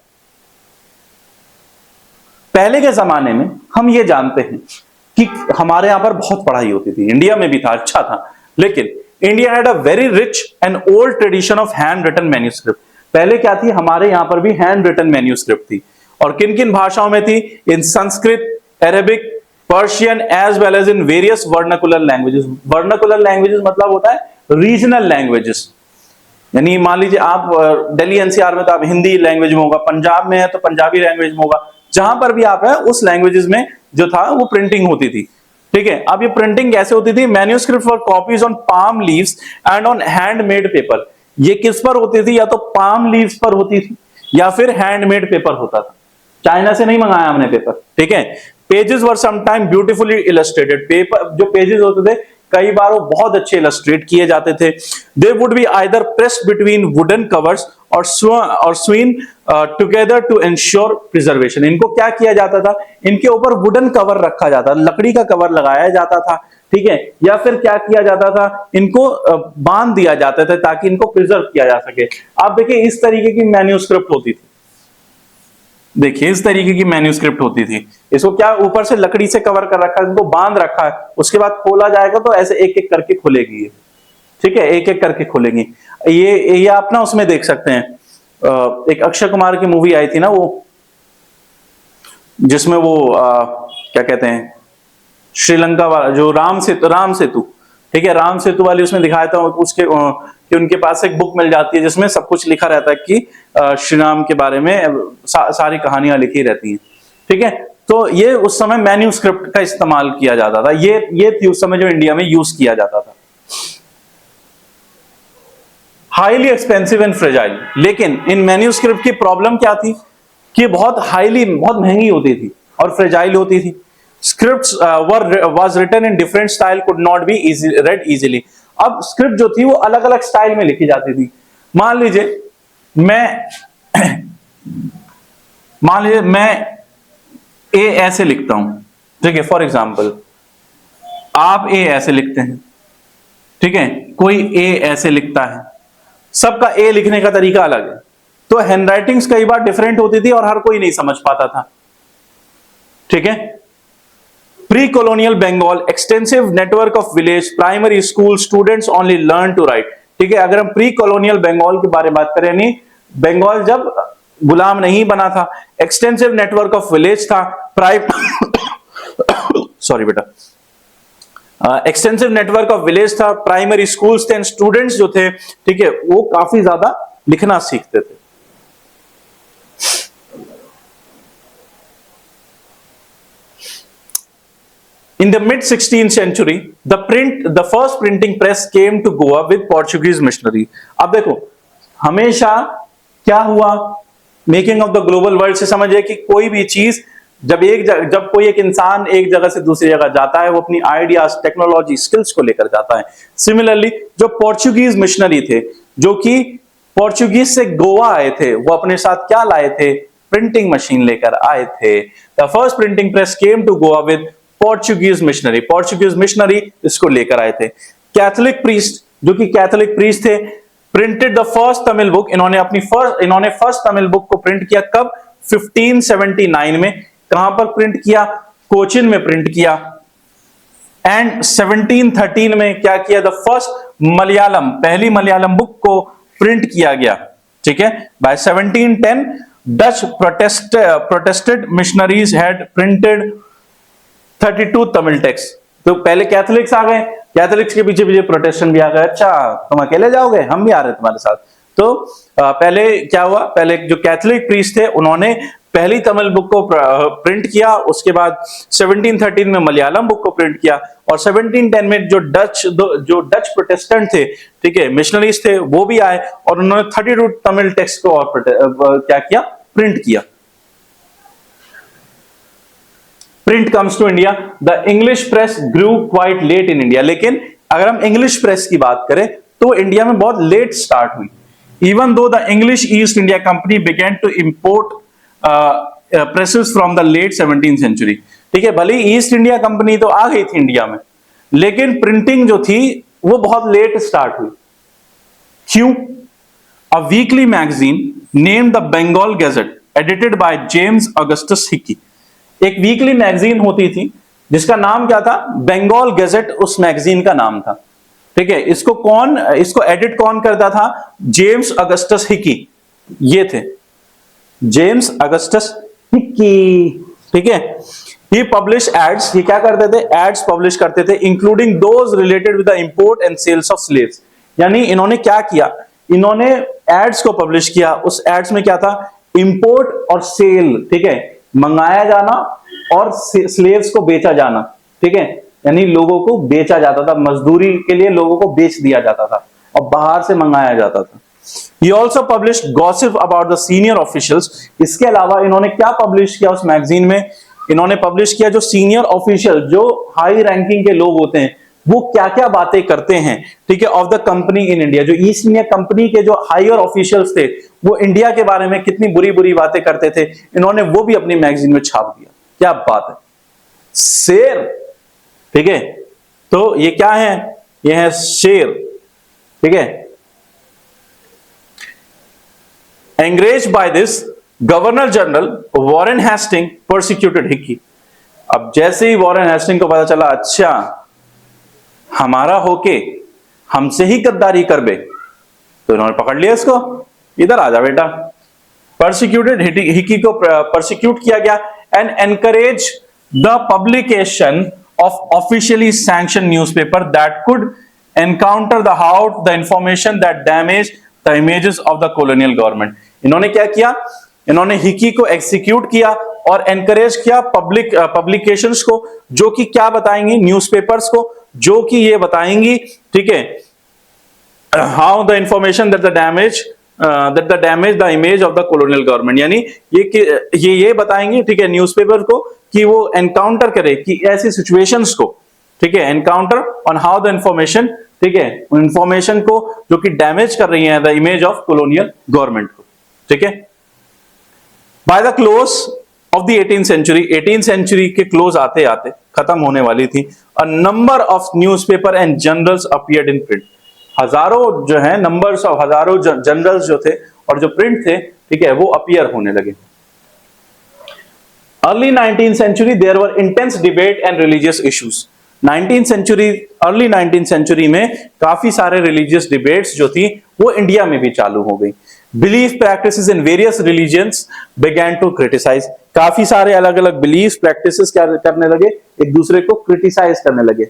पहले के जमाने में हम ये जानते हैं कि हमारे यहां पर बहुत पढ़ाई होती थी, इंडिया में भी था, अच्छा था, लेकिन India had a very rich and old tradition of hand written manuscript. पहले क्या थी, हमारे यहां पर भी हैंड रिटन मैन्यूस्क्रिप्ट थी, और किन किन भाषाओं में थी, in Sanskrit, Arabic, Persian as well as in various vernacular languages. Vernacular languages मतलब होता है रीजनल लैंग्वेजेस, यानी मान लीजिए आप दिल्ली एनसीआर में तो आप हिंदी लैंग्वेज में होगा, पंजाब में है तो पंजाबी लैंग्वेज में होगा, जहां पर भी आप है उस लैंग्वेजेस में जो था वो प्रिंटिंग होती थी। ठीक है, अब ये प्रिंटिंग कैसे होती थी, manuscript for copies on palm leaves and on handmade paper. ये किस पर होती थी, या तो पाम लीव्स पर होती थी या फिर हैंडमेड पेपर होता था, चाइना से नहीं मंगाया हमने पेपर। ठीक है, पेजेस वर समटाइम ब्यूटीफुली इलस्ट्रेटेड। पेपर जो पेजेस होते थे कई बार वो बहुत अच्छे इलस्ट्रेट किए जाते थे। They would be either pressed between wooden covers और Swinney together to ensure preservation. इनको क्या किया जाता था, इनके ऊपर वुडन कवर रखा जाता, लकड़ी का कवर लगाया जाता था। ठीक है, या फिर क्या किया जाता था, इनको बांध दिया जाता था ताकि इनको प्रिजर्व किया जा सके। आप देखिए इस तरीके की मैन्यूस्क्रिप्ट होती थी, देखिए इस तरीके की मैन्यूस्क्रिप्ट होती थी। इसको क्या ऊपर से लकड़ी से कवर कर रखा है, इनको बांध रखा है, उसके बाद खोला जाएगा तो ऐसे एक एक करके खुलेगी ये। ठीक है, एक एक करके खुलेगी। ये आप ना उसमें देख सकते हैं, एक अक्षय कुमार की मूवी आई थी ना, वो जिसमें वो क्या कहते हैं, श्रीलंका वाला जो राम सेतु, ठीक है, राम सेतु वाली उसमें दिखाया था उसके कि उनके पास एक बुक मिल जाती है जिसमें सब कुछ लिखा रहता है कि श्री राम के बारे में सारी कहानियां लिखी रहती हैं। ठीक है, तो ये उस समय मैन्यूस्क्रिप्ट का इस्तेमाल किया जाता था, ये थी उस समय जो इंडिया में यूज किया जाता था। हाईली एक्सपेंसिव एंड फ्रेजाइल, लेकिन इन मैन्यूस्क्रिप्ट की प्रॉब्लम क्या थी कि बहुत महंगी होती थी और फ्रेजाइल होती थी। Scripts was written in different style, could not be read easily. अब स्क्रिप्ट जो थी वो अलग अलग स्टाइल में लिखी जाती थी। मान लीजिए मैं ए ऐसे लिखता हूं, ठीक है, फॉर एग्जाम्पल आप ए ऐसे लिखते हैं, ठीक है, कोई ए ऐसे लिखता है, सबका ए लिखने का तरीका अलग है, तो हैंडराइटिंग्स कई बार डिफरेंट होती थी और हर कोई नहीं समझ पाता था। ठीक है, pre colonial Bengal extensive network of village primary school students only learn to write. ठीक है, अगर हम प्री कॉलोनियल बंगाल के बारे में बात करें, नहीं बंगाल जब गुलाम नहीं बना था, एक्सटेंसिव नेटवर्क ऑफ विलेज था, सॉरी बेटा, एक्सटेंसिव नेटवर्क ऑफ विलेज था, प्राइमरी स्कूल्स थे, एंड स्टूडेंट्स जो थे, ठीक है, वो काफी ज्यादा लिखना सीखते थे। In the mid 16th century, the first printing press came to Goa with Portuguese missionary. अब देखो हमेशा क्या हुआ, making of the global world से समझिए कि कोई भी चीज जब कोई एक इंसान एक जगह से दूसरी जगह जाता है, वो अपनी आइडियाज, टेक्नोलॉजी, स्किल्स को लेकर जाता है। सिमिलरली जो पोर्चुगीज मिशनरी थे, जो कि पोर्चुगीज से गोवा आए थे, वो अपने साथ क्या लाए थे, प्रिंटिंग मशीन लेकर आए थे। The first printing press came to Goa with Portuguese missionary इसको लेकर आए थे। कैथोलिक प्रीस्ट, जो कि कैथोलिक प्रीस्ट थे, printed the first Tamil book. इन्होंने फर्स्ट तमिल बुक को प्रिंट किया कब, 1579 में। कहां पर प्रिंट किया, कोचिन में प्रिंट किया। एंड 1713 में क्या किया, द फर्स्ट मलयालम, पहली मलयालम बुक को प्रिंट किया गया। ठीक है, by 1710 Dutch Protestant missionaries had printed 32 Tamil text. तो पहले कैथोलिक्स आ गए, कैथोलिक्स के पीछे पीछे प्रोटेस्टेंट भी आ गए। अच्छा तुम अकेले जाओगे, हम भी आ रहे हैं तुम्हारे साथ। तो पहले क्या हुआ, पहले जो कैथोलिक प्रीस्ट थे उन्होंने पहली तमिल बुक को प्रिंट किया, उसके बाद 1713 में मलयालम बुक को प्रिंट किया, और 1710 में जो डच प्रोटेस्टेंट थे, ठीक है, मिशनरीज थे, वो भी आए और उन्होंने 32 तमिल टेक्स्ट को और क्या किया, प्रिंट किया। Print comes to India, the English press grew quite late in India. लेकिन अगर हम इंग्लिश प्रेस की बात करें तो इंडिया में बहुत लेट स्टार्ट हुई। Even though the English East India company began to import presses from the late 17th century. ठीक है, भले ईस्ट इंडिया कंपनी तो आ गई थी इंडिया में, लेकिन प्रिंटिंग जो थी वो बहुत लेट स्टार्ट हुई। क्यों? A weekly magazine named the Bengal gazette edited by James Augustus Hicky. एक वीकली मैगजीन होती थी जिसका नाम क्या था? बंगाल गैजेट, उस मैगजीन का नाम था। ठीक है, इसको एडिट कौन करता था? जेम्स अगस्टस हिकी, ये थे जेम्स अगस्टस हिकी। ठीक है, ही पब्लिश एड्स, ये क्या करते थे? एड्स पब्लिश करते थे, including those related with the import and sales of slaves. यानी इन्होंने क्या किया? इन्होंने एड्स को पब्लिश किया। उस एड्स में क्या था? इंपोर्ट और सेल। ठीक है, मंगाया जाना और स्लेव्स को बेचा जाना। ठीक है, यानी लोगों को बेचा जाता था, मजदूरी के लिए लोगों को बेच दिया जाता था और बाहर से मंगाया जाता था। He also published gossip about the senior officials। इसके अलावा इन्होंने क्या पब्लिश किया उस मैगजीन में? इन्होंने पब्लिश किया जो सीनियर ऑफिशियल, जो हाई रैंकिंग के लोग होते हैं, वो क्या क्या बातें करते हैं। ठीक है, of the company in India. जो ईस्ट इंडिया कंपनी के जो हायर ऑफिशियल्स थे, वो इंडिया के बारे में कितनी बुरी बुरी बातें करते थे, इन्होंने वो भी अपनी मैगजीन में छाप दिया। क्या बात है, शेर। ठीक है, तो ये क्या है? ये है शेर। ठीक है, enraged by this, governor general Warren Hastings prosecuted Hicky. अब जैसे ही वॉरेन हेस्टिंग को पता चला, अच्छा हमारा होके हमसे ही गद्दारी कर बे, तो इन्होंने पकड़ लिया इसको, इधर आ जा बेटा। प्रोसिक्यूटेड हिकी को प्रोसिक्यूट किया गया and encourage the publication of officially sanction newspaper that could encounter the how the information that damage the images of the colonial government. इन्होंने क्या किया? इन्होंने हिकी को एग्जीक्यूट किया और एनकरेज किया पब्लिकेशंस को, जो कि क्या बताएंगी? न्यूज़पेपर्स को, जो कि ये बताएंगी, ठीक है, how the information that the damage the image of the colonial government. यानी ये बताएंगे, ठीक है, न्यूज़पेपर को, कि वो एनकाउंटर करे कि ऐसी सिचुएशंस को, ठीक है, encounter on how the information, ठीक है, इंफॉर्मेशन को जो कि डैमेज कर रही है the image of colonial government को। ठीक है, by the close of the 18th century, 18th century के क्लोज आते आते खत्म होने वाली थी, a number of newspaper and journals appeared in print. हजारों जो है नंबर्स ऑफ, हजारों जर्नल्स जो थे और जो प्रिंट थे, ठीक है, वो अपीयर होने लगे। Early 19th century there were intense debate and religious issues. 19th century, early 19th century में काफी सारे रिलीजियस डिबेट्स जो थी वो इंडिया में भी चालू हो गई। Belief practices in various religions began to criticise. काफी सारे अलग अलग बिलीफ प्रैक्टिसेस क्या करने लगे? एक दूसरे को क्रिटिसाइज करने लगे,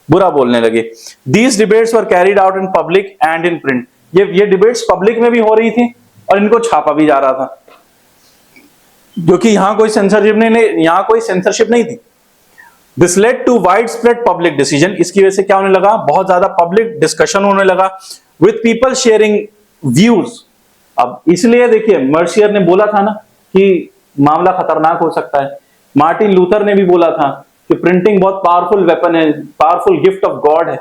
बुरा बोलने लगे। These debates were carried out in public and in print. ये डिबेट्स पब्लिक में भी हो रही थी और इनको छापा भी जा रहा था, क्योंकि यहां कोई सेंसरशिप नहीं थी। This led to wide spread public decision. इसकी वजह से क्या होने लगा? बहुत ज्यादा पब्लिक डिस्कशन होने लगा, विद पीपल शेयरिंग व्यूज। अब इसलिए देखिए, मर्सियर ने बोला था ना कि मामला खतरनाक हो सकता है। मार्टिन लूथर ने भी बोला था कि प्रिंटिंग बहुत पावरफुल वेपन है, पावरफुल गिफ्ट ऑफ गॉड है।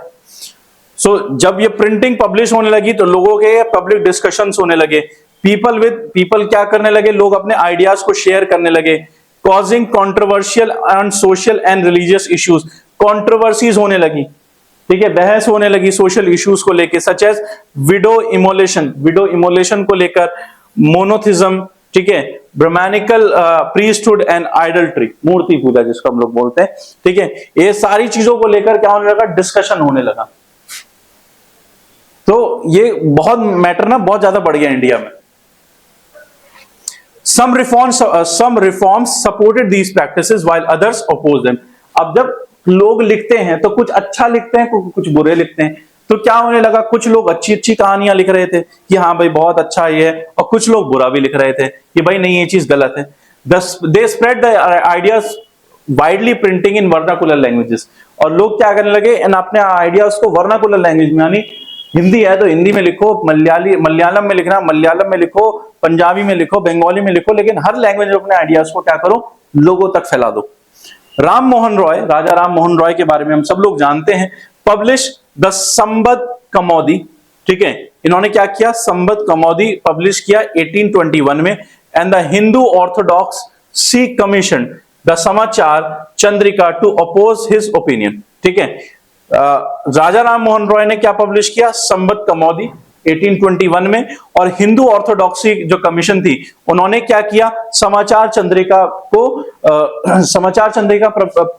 सो जब ये प्रिंटिंग पब्लिश होने लगी तो लोगों के पब्लिक डिस्कशंस होने लगे। पीपल क्या करने लगे? लोग अपने आइडियाज को शेयर करने लगे, causing controversial and social and religious issues. Controversies होने लगी, ठीक है, बहस होने लगी सोशल इश्यूज को लेकर, सच एज विडो इमोलेशन को लेकर, मोनोथिज्म, ठीक है, ब्राह्मणिकल प्रीस्टहुड एंड आइडल्ट्री, मूर्ति पूजा जिसको हम लोग बोलते हैं, ठीक है, ये सारी चीजों को लेकर क्या होने लगा? डिस्कशन होने लगा। तो ये बहुत मैटर ना बहुत ज्यादा बढ़ गया इंडिया में। Some reforms supported these practices while others opposed them। अब जब लोग लिखते हैं तो कुछ अच्छा लिखते हैं, कुछ बुरे लिखते हैं। तो क्या होने लगा? कुछ लोग अच्छी अच्छी कहानियां लिख रहे थे कि हाँ भाई बहुत अच्छा ये है, और कुछ लोग बुरा भी लिख रहे थे कि भाई नहीं ये चीज गलत है। They spread the ideas widely printing in vernacular languages। और लोग क्या करने लगे? अपने आइडियाज को वर्नाकुलर लैंग्वेज में, यानी हिंदी है तो हिंदी में लिखो, मलयालम में लिखना मलयालम में लिखो, पंजाबी में लिखो, बंगाली में लिखो, लेकिन हर लैंग्वेज में अपने आइडियाज को क्या करो? लोगों तक फैला दो। राजा राम मोहन रॉय के बारे में हम सब लोग जानते हैं। पब्लिश द संबद कमौदी, ठीक है, इन्होंने क्या किया? संबद कमौदी पब्लिश किया 1821 में। And the Hindu orthodox Sikh commission the Samachar Chandrika to oppose his opinion, ठीक है। राजा राम मोहन रॉय ने क्या पब्लिश किया? संबत कमौदी 1821 में। और हिंदू ऑर्थोडॉक्सी जो कमीशन थी उन्होंने क्या किया? समाचार चंद्रिका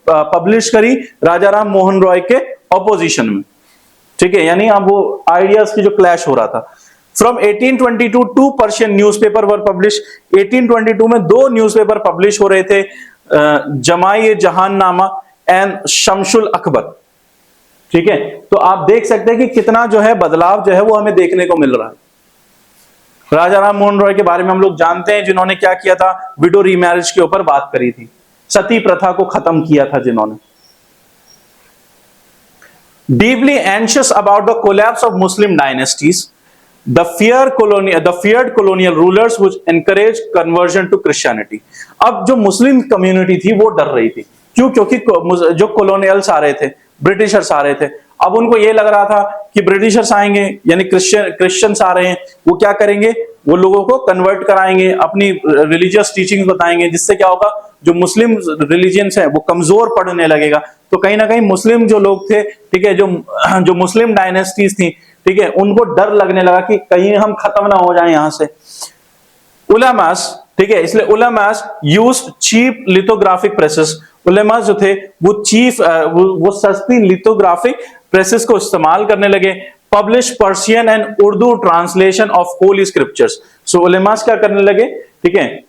पब्लिश करी राजा राम मोहन रॉय के ऑपोजिशन में। ठीक है, यानी अब वो आइडियाज की जो क्लैश हो रहा था। From 1822 two Persian newspaper were publish. 1822 में 2 न्यूज़पेपर पब्लिश हो रहे थे, जमाई जहाननामा एंड शमशुल अकबर। ठीक है, तो आप देख सकते हैं कि कितना जो है बदलाव जो है वो हमें देखने को मिल रहा है। राजा राम मोहन रॉय के बारे में हम लोग जानते हैं, जिन्होंने क्या किया था? विडो रीमैरिज के ऊपर बात करी थी, सती प्रथा को खत्म किया था जिन्होंने। Deeply anxious about the collapse of Muslim dynasties, the feared colonial rulers would encourage conversion to Christianity। अब जो मुस्लिम कम्युनिटी थी वो डर रही थी, क्यों? क्योंकि जो कॉलोनियल्स आ रहे थे, ब्रिटिशर्स आ रहे थे, अब उनको ये लग रहा था कि ब्रिटिशर्स आएंगे यानी क्रिश्चियंस आ रहे हैं, वो क्या करेंगे? वो लोगों को कन्वर्ट कराएंगे, अपनी रिलीजियस टीचिंग्स बताएंगे, जिससे क्या होगा? जो मुस्लिम रिलीजियंस है वो कमजोर पड़ने लगेगा। तो कहीं ना कहीं मुस्लिम जो लोग थे, ठीक है, जो मुस्लिम डायनेस्टीज थी, ठीक है, उनको डर लगने लगा कि कहीं हम खत्म ना हो जाएं यहां से। उलेमास, ठीक है, इसलिए ulemas used cheap lithographic presses. Ulemas जो थे वो सस्ती लिथोग्राफिक प्रेसेस को इस्तेमाल करने लगे। Publish Persian and Urdu translation of holy scriptures. So उलेमास क्या करने लगे? ठीक है,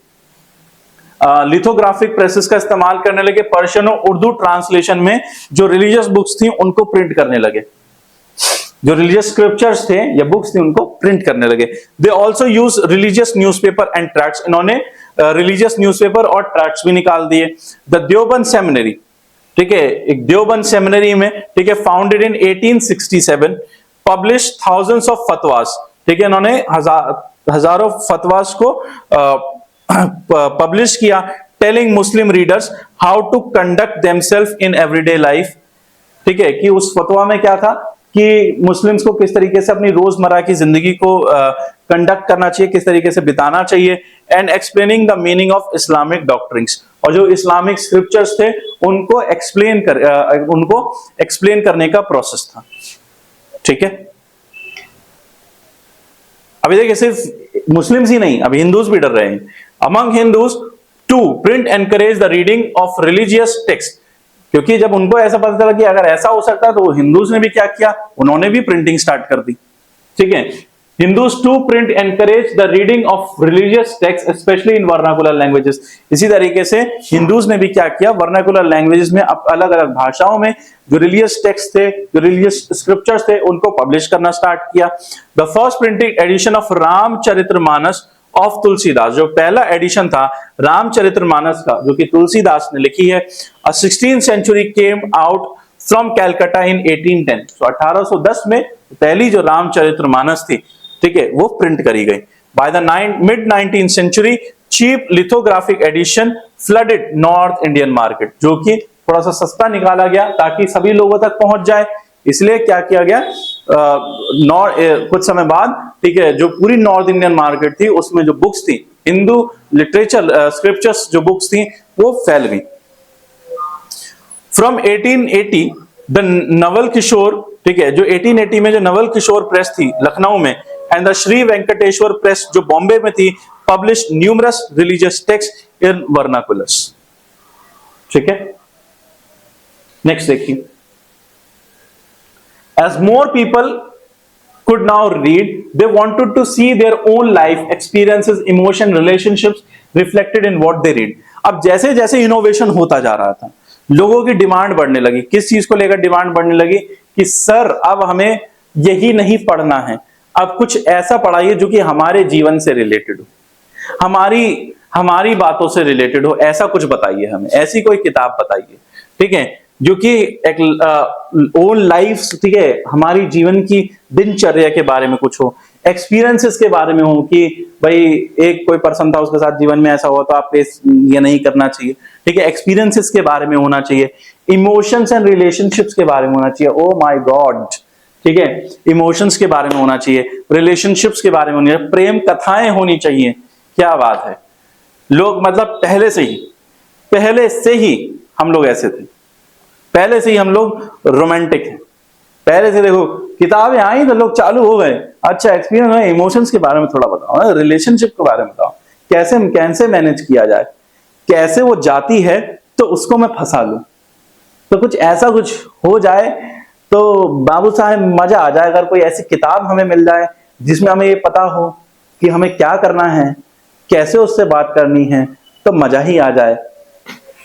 लिथोग्राफिक प्रेसेस का इस्तेमाल करने लगे, पर्शियन और उर्दू ट्रांसलेशन में जो रिलीजियस बुक्स थी उनको प्रिंट करने लगे, जो रिलीजियस स्क्रिप्चर्स थे या बुक्स थी उनको प्रिंट करने लगे। They also use religious newspaper and tracts. इन्होंने रिलीजियस न्यूज़पेपर और ट्रैक्ट्स भी निकाल दिए। द देवबंद सेमिनरी, ठीक है, एक देवबंद सेमिनरी में, ठीक है, founded in 1867, publish thousands of फतवास। ठीक है, इन्होंने हजारों फतवास को पब्लिश किया। Telling Muslim readers how to conduct themselves in everyday life. ठीक है, कि उस फतवा में क्या था कि मुस्लिम्स को किस तरीके से अपनी रोजमर्रा की जिंदगी को कंडक्ट करना चाहिए, किस तरीके से बिताना चाहिए। And explaining the meaning of Islamic doctrines. और जो इस्लामिक स्क्रिप्चर्स थे उनको एक्सप्लेन करने का प्रोसेस था। ठीक है, अभी देखिए सिर्फ मुस्लिम्स ही नहीं, अभी हिंदूज भी डर रहे हैं। Among Hindus to print encourage the reading of religious text. क्योंकि जब उनको ऐसा पता चला कि अगर ऐसा हो सकता है तो हिंदूज ने भी क्या किया? उन्होंने भी प्रिंटिंग स्टार्ट कर दी। ठीक है, Hindus to print encourage the reading of religious text specially in vernacular languages. इसी तरीके से हिंदूज ने भी क्या किया? वर्नाकुलर लैंग्वेजेस में अलग अलग भाषाओं में जो रिलीजियस टेक्स्ट थे, जो रिलीजियस स्क्रिप्चर्स थे, उनको पब्लिश करना स्टार्ट किया। The first printed edition of Ramcharitmanas of Tulsidas, जो पहला एडिशन था रामचरितमानस का, जो कि तुलसीदास ने लिखी है। 16th century came out from Calcutta in 1810। तो 1810 में पहली जो रामचरितमानस थी, ठीक है, वो प्रिंट करी गई। By the mid 19th century cheap lithographic edition flooded North Indian market, जो कि थोड़ा सा सस्ता निकाला गया ताकि सभी लोगों तक पहुंच जाए। इसलिए क्या किया गया? कुछ समय बाद, ठीक है, जो पूरी नॉर्थ इंडियन मार्केट थी उसमें जो बुक्स थी, हिंदू लिटरेचर स्क्रिप्चर्स जो बुक्स थी, वो फैल गई। फ्रॉम 1880 द नवल किशोर, ठीक है, जो 1880 में जो नवल किशोर प्रेस थी लखनऊ में, and the Shri Venkateshwar press जो बॉम्बे में थी, publish numerous religious text in vernaculars. ठीक है, नेक्स्ट देखिए। As more people could now read, they wanted to see their own life experiences, emotion, relationships reflected in what they read। अब जैसे जैसे innovation होता जा रहा था, लोगों की डिमांड बढ़ने लगी। किस चीज को लेकर डिमांड बढ़ने लगी? कि सर अब हमें यही नहीं पढ़ना है, अब कुछ ऐसा पढ़ाइए जो कि हमारे जीवन से रिलेटेड हो, हमारी बातों से रिलेटेड हो, ऐसा कुछ बताइए हमें, ऐसी कोई किताब बताइए, ठीक है, जो कि एक ओन लाइफ, ठीक है, हमारी जीवन की दिनचर्या के बारे में कुछ हो, एक्सपीरियंसेस के बारे में हो कि भाई एक कोई पर्सन था, उसके साथ जीवन में ऐसा हुआ तो आप ये नहीं करना चाहिए, ठीक है, एक्सपीरियंसेस के बारे में होना चाहिए। इमोशंस एंड रिलेशनशिप्स के बारे में होना चाहिए। ओ माय गॉड, ठीक है, इमोशंस के बारे में होना चाहिए, रिलेशनशिप्स के बारे में होनी चाहिए, प्रेम कथाएं होनी चाहिए। क्या बात है, लोग मतलब पहले से ही हम लोग ऐसे थे, पहले से ही हम लोग रोमांटिक हैं, पहले से देखो किताबें आई तो लोग चालू हो गए, अच्छा एक्सपीरियंस है, इमोशंस के बारे में थोड़ा बताओ, रिलेशनशिप के बारे में बताओ, कैसे कैसे मैनेज किया जाए, कैसे वो जाती है तो उसको मैं फंसा लूं, तो कुछ ऐसा कुछ हो जाए तो बाबू साहब मजा आ जाए। अगर कोई ऐसी किताब हमें मिल जाए जिसमें हमें ये पता हो कि हमें क्या करना है, कैसे उससे बात करनी है, तो मजा ही आ जाए।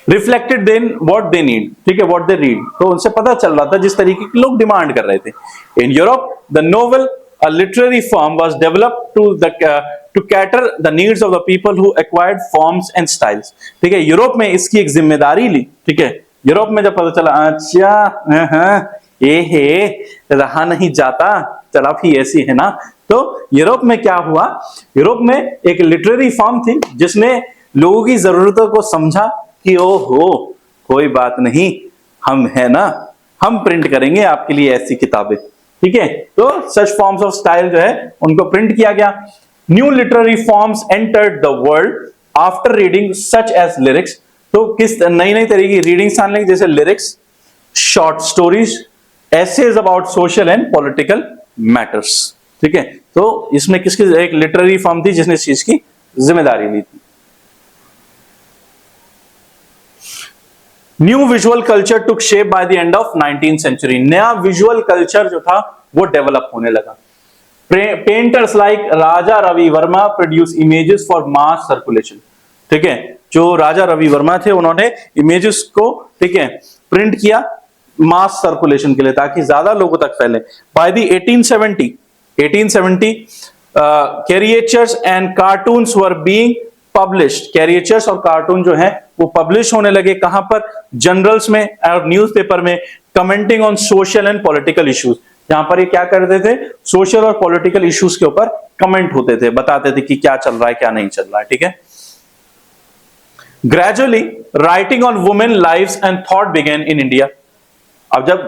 Reflected then what they need, ठीक है, व्हाट दे रीड, तो उनसे पता चल रहा था जिस तरीके के लोग डिमांड कर रहे थे। In Europe the novel a literary form was developed to cater the needs of the people who acquired forms and styles, ठीक है, यूरोप में इसकी एक जिम्मेदारी ली, ठीक है, यूरोप में जब पता चला अच्छा ये है रहा नहीं जाता, चला भी ऐसी है ना, तो यूरोप में क्या हुआ, यूरोप में एक लिटरेरी फॉर्म थी जिसने लोगों की जरूरतों को समझा कि ओहो कोई बात नहीं, हम है ना, हम प्रिंट करेंगे आपके लिए ऐसी किताबें, ठीक है, तो सच फॉर्म्स ऑफ स्टाइल जो है उनको प्रिंट किया गया। New literary forms entered the world after reading such as lyrics, तो किस नई नई तरह की रीडिंग्स आने लगी, जैसे lyrics, short stories, essays about social and political matters, ठीक है, तो इसमें किसकी एक लिटरेरी फॉर्म थी जिसने इस चीज की जिम्मेदारी ली थी। New visual culture took shape by the end of 19th century, नया विजुअल कल्चर जो था वो डेवलप होने लगा। Painters like Raja Ravi Varma produce images for mass circulation, ठीक है, जो राजा रवि वर्मा थे उन्होंने इमेजेस को, ठीक है, प्रिंट किया मास सर्कुलेशन के लिए ताकि ज्यादा लोगों तक फैले। By the 1870 caricatures and cartoons were being published, caricatures और कार्टून जो हैं वो पब्लिश होने लगे, कहां पर, जनरल्स में और न्यूज़पेपर में, commenting on social and political issues, जहां पर ये क्या करते थे, सोशल और पॉलिटिकल इश्यूज के ऊपर कमेंट होते थे, बताते थे कि क्या चल रहा है क्या नहीं चल रहा है, ठीक है। Gradually writing on women lives and thought began in India, अब जब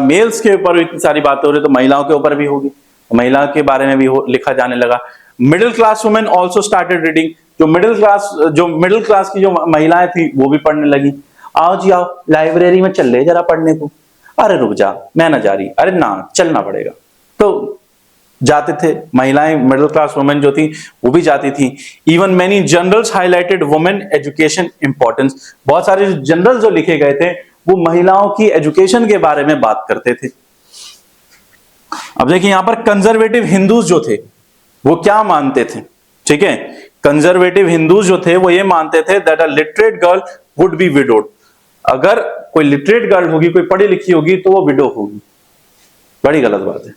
मेल्स के ऊपर इतनी सारी बातें हो रही तो महिलाओं के ऊपर भी होगी, महिला के बारे में भी लिखा जाने लगा। Middle class women also started reading, जो मिडिल क्लास की जो महिलाएं थी वो भी पढ़ने लगी। आओ जी आओ लाइब्रेरी में चल रहे जरा पढ़ने को, अरे रुक जा मैं ना जा रही, अरे ना चलना पड़ेगा, तो जाते थे महिलाएं, मिडिल क्लास वुमेन जो थी वो भी जाती थी। Even many generals highlighted women education importance, बहुत सारे जनरल जो लिखे गए थे वो महिलाओं की एजुकेशन के बारे में बात करते थे। अब देखिए यहां पर कंजर्वेटिव हिंदूज जो थे वो क्या मानते थे, ठीक है, कंजर्वेटिव हिंदूज जो थे वो ये मानते थे that a literate girl would be widowed, अगर कोई लिटरेट गर्ल होगी, कोई पढ़ी लिखी होगी तो वो विडो होगी, बड़ी गलत बात है।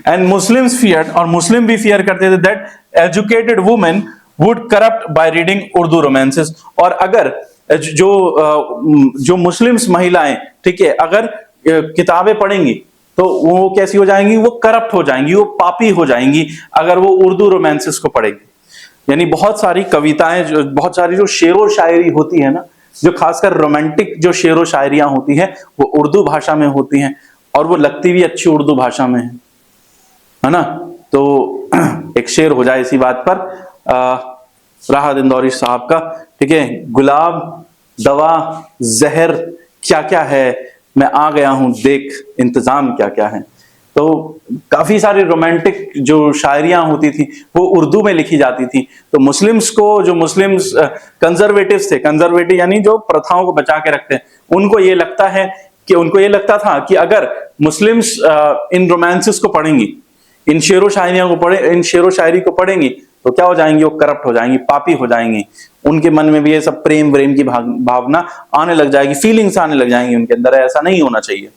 एंड मुस्लिम्स फियर्ड, और मुस्लिम भी फियर करते थे that educated women would corrupt by reading Urdu romances, और अगर जो मुस्लिम्स महिलाएं, ठीक है, अगर किताबें पढ़ेंगी तो वो कैसी हो जाएंगी, वो करप्ट हो जाएंगी, वो पापी हो जाएंगी अगर वो उर्दू रोमांसेस को पढ़ेंगी। यानी बहुत सारी कविताएं, बहुत सारी जो शेरो शायरी होती है ना, जो खासकर रोमांटिक जो शेरो शायरियां होती हैं वो उर्दू भाषा में होती हैं, और वो लगती भी अच्छी उर्दू भाषा में है ना। तो एक शेर हो जाए इसी बात पर, राहत इंदौरी साहब का, ठीक है, गुलाब दवा जहर क्या क्या है, मैं आ गया हूं देख इंतजाम क्या क्या है। तो काफी सारी रोमांटिक जो शायरियां होती थी वो उर्दू में लिखी जाती थी। तो मुस्लिम्स को, जो मुस्लिम्स कंजर्वेटिव्स थे, कंजर्वेटिव यानी जो प्रथाओं को बचा के रखते हैं, उनको ये लगता था कि अगर मुस्लिम्स इन रोमांसेस को पढ़ेंगी, इन शेरो शायरियों को इन शेरो शायरी को पढ़ेंगी तो क्या हो जाएंगी, वो करप्ट हो जाएंगी, पापी हो जाएंगी, उनके मन में भी ये सब प्रेम व्रेम की भावना आने लग जाएगी, फीलिंग्स आने लग जाएंगी उनके अंदर, ऐसा नहीं होना चाहिए।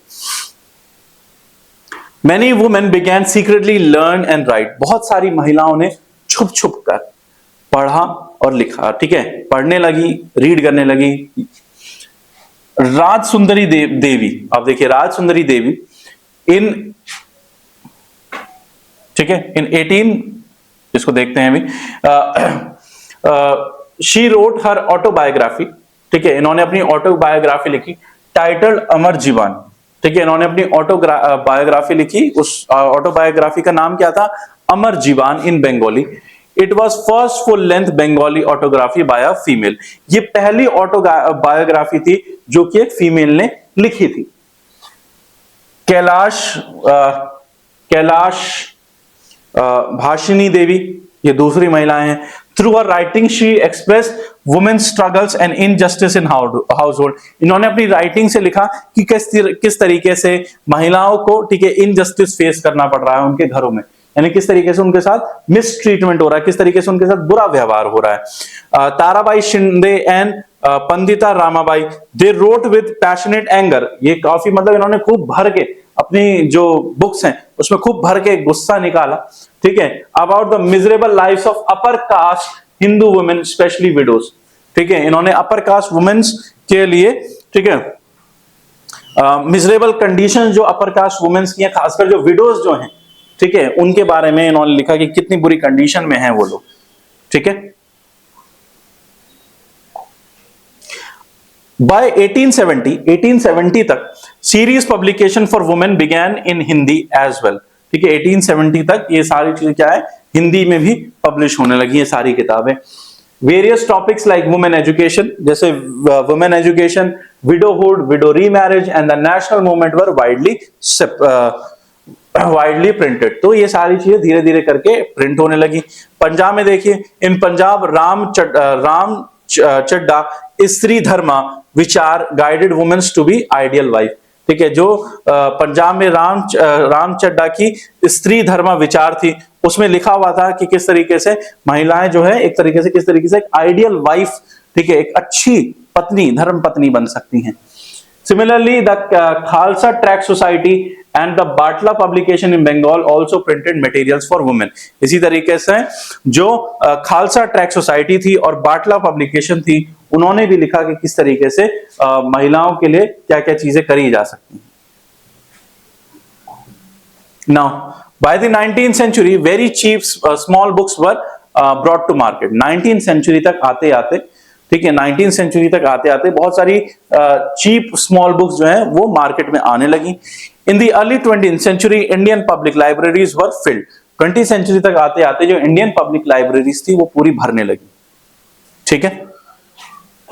Many women began secretly learn and write, बहुत सारी महिलाओं ने छुप छुप कर पढ़ा और लिखा, ठीक है, पढ़ने लगी, रीड करने लगी। राज सुंदरी देवी, आप देखिए राज सुंदरी देवी इन, ठीक है, इन 18, इसको देखते हैं अभी, शी रोट हर ऑटोबायोग्राफी, ठीक है, इन्होंने अपनी ऑटोबायोग्राफी लिखी, टाइटल अमर जीवन, ठीक है, इन्होंने अपनी ऑटोबायोग्राफी लिखी, उस ऑटोबायोग्राफी का नाम क्या था, Amar Jiban in Bengali. It was first full length Bengali autobiography by a female, ये पहली ऑटोबायोग्राफी थी जो कि एक फीमेल ने लिखी थी। कैलाश भाषिनी देवी, ये दूसरी महिलाएं हैं। Through her writing she express women's struggles and injustice in household. इन्होंने अपनी राइटिंग से लिखा कि किस तरीके से महिलाओं को, ठीक है, इनजस्टिस फेस करना पड़ रहा है उनके घरों में, यानी किस तरीके से उनके साथ मिसट्रीटमेंट हो रहा है, किस तरीके से उनके साथ बुरा व्यवहार हो रहा है। Tarabai Shinde and Pandita Ramabai, they wrote with passionate anger. ये काफी मतलब इन्होंने खूब भर के अपनी जो बुक्स हैं उसमें खूब भर के गुस्सा निकाला, ठीक है, about the miserable lifes of upper caste Hindu women specially widows. ठीक है, इन्होंने अपर कास्ट वुमेन्स के लिए, ठीक है, मिजरेबल कंडीशन जो अपर कास्ट वुमेन्स की हैं, खासकर जो विडोज जो हैं, ठीक है, उनके बारे में इन्होंने लिखा कि कितनी बुरी कंडीशन में हैं वो लोग। ठीक है, बाय 1870 तक series publication for women began in Hindi as well. ठीक है, 1870 तक ये सारी चीजें क्या है, हिंदी में भी पब्लिश होने लगी है सारी किताबें। Various topics like women education, जैसे women education, widowhood, widow remarriage and the national movement were widely printed. तो ये सारी चीजें धीरे धीरे करके प्रिंट होने लगी। पंजाब में देखिए, इन पंजाब राम चड्डा Stri Dharma Vichar guided women's to be ideal wife. ठीक है, जो पंजाब में राम चड्डा की स्त्री धर्मा विचार थी, उसमें लिखा हुआ था कि किस तरीके से महिलाएं जो है एक तरीके से किस तरीके से एक आइडियल वाइफ, ठीक है, एक अच्छी पत्नी, धर्म पत्नी बन सकती हैं। Similarly, the Khalsa Tract Society and the Batla publication in Bengal also printed materials for women. इसी तरीके से जो खालसा ट्रैक सोसाइटी थी और बाटला पब्लिकेशन थी, उन्होंने भी लिखा कि किस तरीके से महिलाओं के लिए क्या क्या चीजें करी जा सकती हैं। Now, by the 19th century, very cheap small books were brought to market. 19th century तक आते आते, ठीक है, 19th सेंचुरी तक आते आते बहुत सारी चीप स्मॉल बुक्स जो हैं वो मार्केट में आने लगी। In the early 20th century Indian public libraries were filled. 20th century तक आते आते जो इंडियन पब्लिक लाइब्रेरीज थी वो पूरी भरने लगी। ठीक है,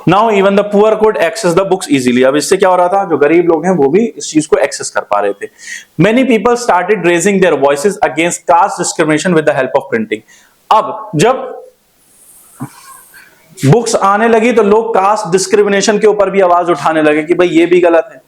now even the poor could access the books easily. अब इससे क्या हो रहा था, जो गरीब लोग हैं वो भी इस चीज को एक्सेस कर पा रहे थे। Many people started raising their voices against caste discrimination with the help of printing. अब जब बुक्स आने लगी तो लोग कास्ट डिस्क्रिमिनेशन के ऊपर भी आवाज उठाने लगे कि भाई ये भी गलत है।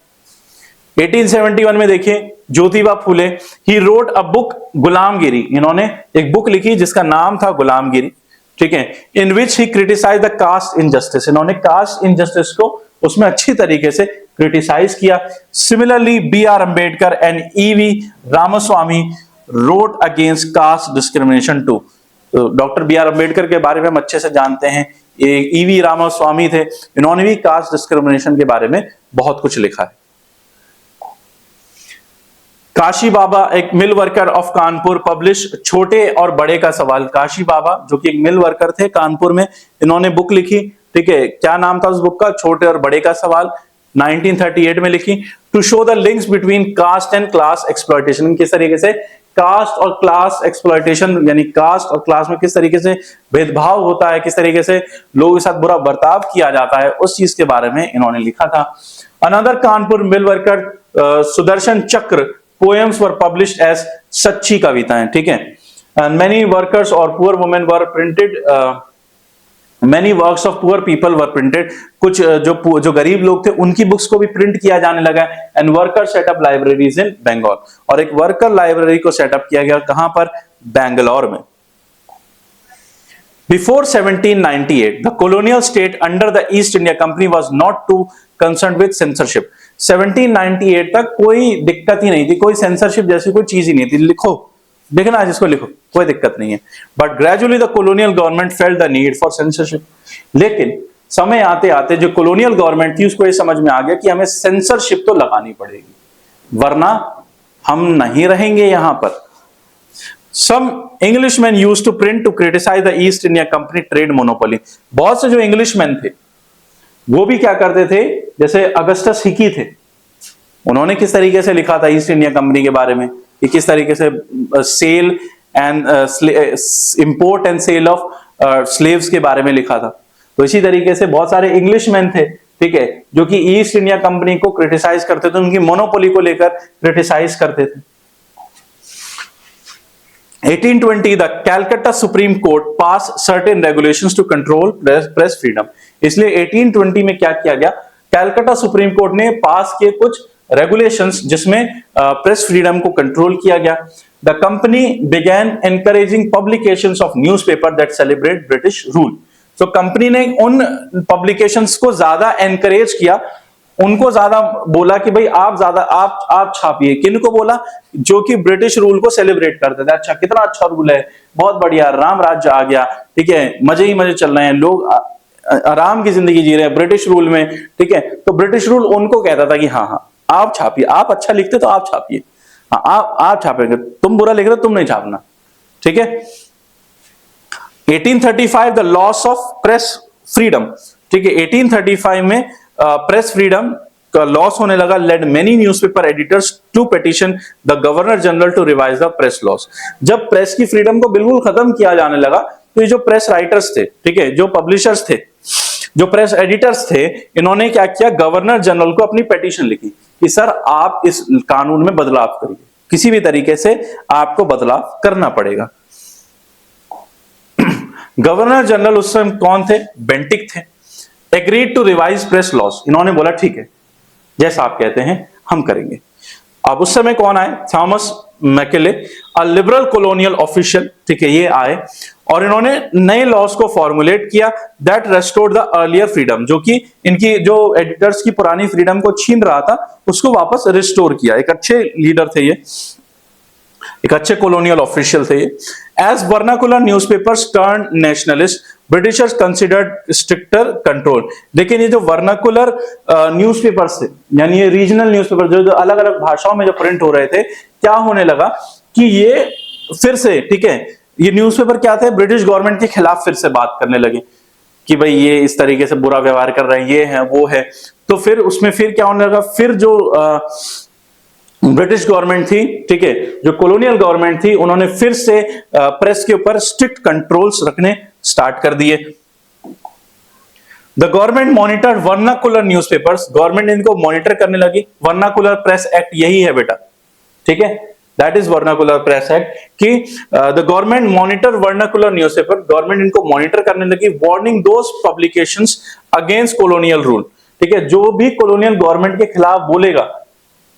1871 में देखिए Jyotiba Phule, he wrote a book गुलामगिरी। इन्होंने एक बुक लिखी जिसका नाम था गुलामगिरी, ठीक है, in which he criticise the caste injustice. इन्होंने कास्ट इनजस्टिस को उसमें अच्छी तरीके से क्रिटिसाइज किया। Similarly B R Ambedkar and E V Ramaswamy wrote against caste discrimination too. Doctor B R Ambedkar के बारे में हम अच्छे से जानते हैं, ईवी रामास्वामी थे, इन्होंने भी कास्ट डिस्क्रिमिनेशन के बारे में बहुत कुछ लिखा है। काशी बाबा, एक mill worker of Kanpur, publish छोटे और बड़े का सवाल। काशी बाबा जो कि एक मिल वर्कर थे कानपुर में, इन्होंने बुक लिखी, ठीक है, क्या नाम था उस बुक का, छोटे और बड़े का सवाल, 1938 में लिखी। To show the links between caste and class exploitation, किस तरीके से कास्ट और क्लास एक्सप्लॉयटेशन, यानी कास्ट और क्लास में किस तरीके से भेदभाव होता है, किस तरीके से लोगों के साथ बुरा बर्ताव किया जाता है, उस चीज के बारे में इन्होंने लिखा था। Another Kanpur mill worker Sudarshan चक्र पोएम्स वर पब्लिश्ड एज सच्ची कविताएं। ठीक है, मेनी वर्कर्स और poor women were printed, many works of poor people were printed. कुछ जो गरीब लोग थे उनकी बुक्स को भी प्रिंट किया जाने लगा। एंड वर्कर सेटअप लाइब्रेरीज इन बंगाल, और एक वर्कर लाइब्रेरी को सेटअप किया गया कहां पर, बैंगलोर में। Before 1798, the colonial state under the East India Company was not too concerned with censorship. 1798 तक कोई दिक्कत ही नहीं थी, कोई सेंसरशिप जैसी कोई चीज ही नहीं थी। लिखो, देखना आज इसको लिखो, कोई दिक्कत नहीं है। But gradually the colonial government felt the need for censorship. लेकिन समय आते आते जो कोलोनियल गवर्नमेंट थी उसको ये समझ में आ गया कि हमें सेंसरशिप तो लगानी पड़ेगी, वरना हम नहीं रहेंगे यहां पर। Some Englishmen used to print to criticize the East India Company trade monopoly. बहुत से जो इंग्लिशमैन थे वो भी क्या करते थे, जैसे अगस्टस हिकी थे, उन्होंने किस तरीके से लिखा था ईस्ट इंडिया कंपनी के बारे में, कि किस तरीके से sale and import and sale of slaves के बारे में लिखा था। तो इसी तरीके से बहुत सारे इंग्लिशमैन थे, ठीक है, जो कि ईस्ट इंडिया कंपनी को क्रिटिसाइज करते थे, उनकी मोनोपोली को लेकर क्रिटिसाइज करते थे। 1820 the Calcutta supreme court pass certain regulations to control press freedom. इसलिए 1820 में क्या किया गया, कैलकाटा सुप्रीम कोर्ट ने पास किए कुछ रेगुलेशंस जिसमें प्रेस फ्रीडम को कंट्रोल किया गया। The company began encouraging publications of newspaper that celebrate British rule. तो कंपनी ने उन पब्लिकेशंस को ज्यादा एनकरेज किया, उनको ज्यादा बोला कि भाई आप ज्यादा आप छापिए। किनको बोला, जो कि ब्रिटिश रूल को सेलिब्रेट करते थे। अच्छा, कितना अच्छा रूल है, बहुत बढ़िया, राम राज्य आ गया, ठीक है, मजे ही मजे चल रहे हैं, लोग आराम की जिंदगी जी रहे हैं ब्रिटिश रूल में, ठीक है। तो ब्रिटिश रूल उनको कहता था कि हाँ हाँ आप छापिए, आप अच्छा लिखते तो आप छापिए, हाँ आप छापेंगे, तुम बुरा लिख रहे हो तुम नहीं छापना, ठीक है। 1835 the loss of press freedom, ठीक है, 1835 में प्रेस फ्रीडम का लॉस होने लगा। Led many newspaper editors to petition the governor general to revise the press laws. जब प्रेस की फ्रीडम को बिल्कुल खत्म किया जाने लगा, तो ये जो प्रेस राइटर्स थे, ठीक है, जो पब्लिशर्स थे, जो प्रेस एडिटर्स थे, इन्होंने क्या किया, गवर्नर जनरल को अपनी पिटीशन लिखी कि सर आप इस कानून में बदलाव करिए, किसी भी तरीके से आपको बदलाव करना पड़ेगा। गवर्नर जनरल उस समय कौन थे, बेंटिक थे। Agreed to revise press laws, इन्होंने बोला ठीक है जैसा आप कहते हैं हम करेंगे। अब उस समय कौन आए, Thomas Macaulay, a liberal colonial official, ठीक है, ये आए और इन्होंने नए लॉस को फॉर्मुलेट किया that restored the earlier freedom, जो कि इनकी जो एडिटर्स की पुरानी फ्रीडम को छीन रहा था उसको वापस रिस्टोर किया। एक अच्छे लीडर थे ये, एक अच्छे कॉलोनियल ऑफिशियल थे ये। As vernacular newspapers turn nationalist, Britishers considered stricter control. लेकिन ये जो वर्नाकुलर न्यूज़पेपर्स थे, यानी ये रीजनल न्यूज़पेपर जो अलग अलग भाषाओं में जो प्रिंट हो रहे थे, क्या होने लगा कि ये फिर से, ठीक है, ये न्यूज़पेपर क्या थे, ब्रिटिश गवर्नमेंट के खिलाफ फिर से बात करने लगे कि भाई ये इस तरीके से बुरा व्यवहार कर रहे हैं, ये है वो है। तो फिर उसमें फिर क्या होने लगा, फिर जो ब्रिटिश गवर्नमेंट थी, ठीक है, जो कॉलोनियल गवर्नमेंट थी, उन्होंने फिर से प्रेस के ऊपर स्ट्रिक्ट कंट्रोल्स रखने स्टार्ट कर दिए। The government monitor vernacular newspapers, government इनको मॉनिटर करने लगी। वर्नाकुलर प्रेस एक्ट यही है बेटा, ठीक है, that is vernacular press act कि the government monitor vernacular newspaper, government इनको मॉनिटर करने लगी। Warning those publications against colonial rule, ठीक है, जो भी कॉलोनियल गवर्नमेंट के खिलाफ बोलेगा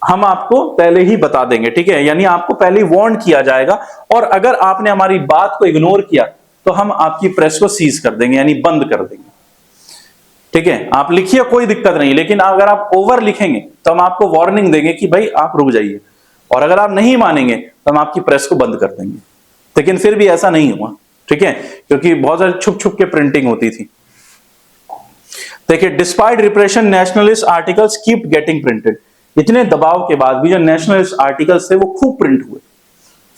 हम आपको पहले ही बता देंगे, ठीक है, यानी आपको पहले ही वार्न किया जाएगा, और अगर आपने हमारी बात को इग्नोर किया तो हम आपकी प्रेस को सीज कर देंगे, यानी बंद कर देंगे, ठीक है। आप लिखिए कोई दिक्कत नहीं, लेकिन अगर आप ओवर लिखेंगे तो हम आपको वार्निंग देंगे कि भाई आप रुक जाइए, और अगर आप नहीं मानेंगे तो हम आपकी प्रेस को बंद कर देंगे। लेकिन फिर भी ऐसा नहीं हुआ, ठीक है, क्योंकि बहुत सारी छुप छुप के प्रिंटिंग होती थी। देखिए, despite repression nationalist articles keep getting printed. इतने दबाव के बाद भी जो नेशनलिस्ट आर्टिकल्स थे वो खूब प्रिंट हुए,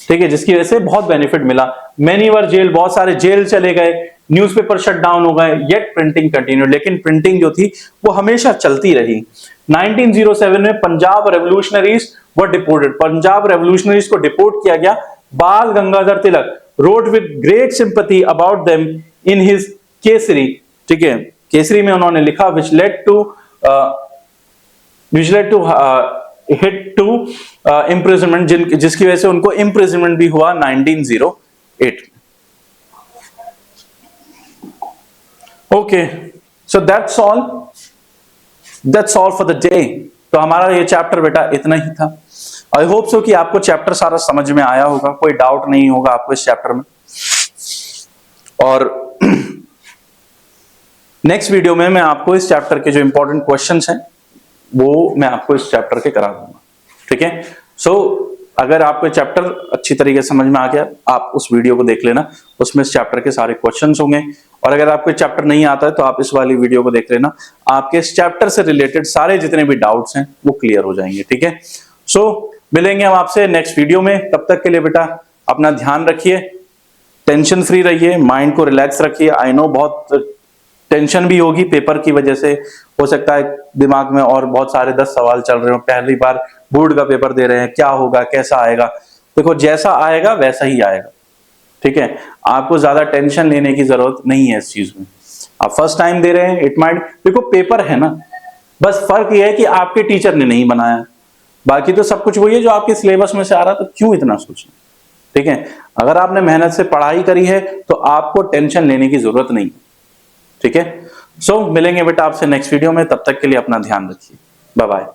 ठीक है, जिसकी वजह से बहुत बेनिफिट मिला। मेनी वर जेल, बहुत सारे जेल चले गए, न्यूज़पेपर शट डाउन हो गए, येट प्रिंटिंग कंटिन्यू, लेकिन प्रिंटिंग जो थी वो हमेशा चलती रही। 1907 में Punjab revolutionaries were deported, Punjab revolutionaries को डिपोर्ट किया गया। Bal Gangadhar Tilak wrote with great sympathy about them in his Kesari, ठीक है, केसरी में उन्होंने लिखा which led to hit to imprisonment, जिसकी वजह से उनको imprisonment भी हुआ 1908। Okay, so that's all for the day। तो हमारा ये चैप्टर बेटा इतना ही था। आई होप सो कि आपको चैप्टर सारा समझ में आया होगा, कोई डाउट नहीं होगा आपको इस चैप्टर में। और नेक्स्ट वीडियो में मैं आपको इस चैप्टर के जो इंपॉर्टेंट क्वेश्चंस हैं वो मैं आपको इस चैप्टर के करा दूंगा, ठीक है। सो अगर आपको चैप्टर अच्छी तरीके से समझ में आ गया, आप उस वीडियो को देख लेना, उसमें इस चैप्टर के सारे क्वेश्चंस होंगे। और अगर आपको चैप्टर नहीं आता है तो आप इस वाली वीडियो को देख लेना, आपके इस चैप्टर से रिलेटेड सारे जितने भी डाउट्स हैं वो क्लियर हो जाएंगे, ठीक है। सो मिलेंगे हम आपसे नेक्स्ट वीडियो में, तब तक के लिए बेटा अपना ध्यान रखिए, टेंशन फ्री रहिए, माइंड को रिलैक्स रखिए। आई नो बहुत टेंशन भी होगी पेपर की वजह से, हो सकता है दिमाग में और बहुत सारे 10 सवाल चल रहे हो, पहली बार बोर्ड का पेपर दे रहे हैं, क्या होगा कैसा आएगा। देखो जैसा आएगा वैसा ही आएगा, ठीक है, आपको ज्यादा टेंशन लेने की जरूरत नहीं है इस चीज में। आप फर्स्ट टाइम दे रहे हैं, इट माइट, देखो पेपर है ना, बस फर्क यह है कि आपके टीचर ने नहीं बनाया, बाकी तो सब कुछ वही है जो आपके सिलेबस में से आ रहा, तो क्यों इतना सोचना। ठीक है, अगर आपने मेहनत से पढ़ाई करी है तो आपको टेंशन लेने की जरूरत नहीं। ठीक है, सो मिलेंगे बेटा आपसे नेक्स्ट वीडियो में, तब तक के लिए अपना ध्यान रखिए, बाय बाय।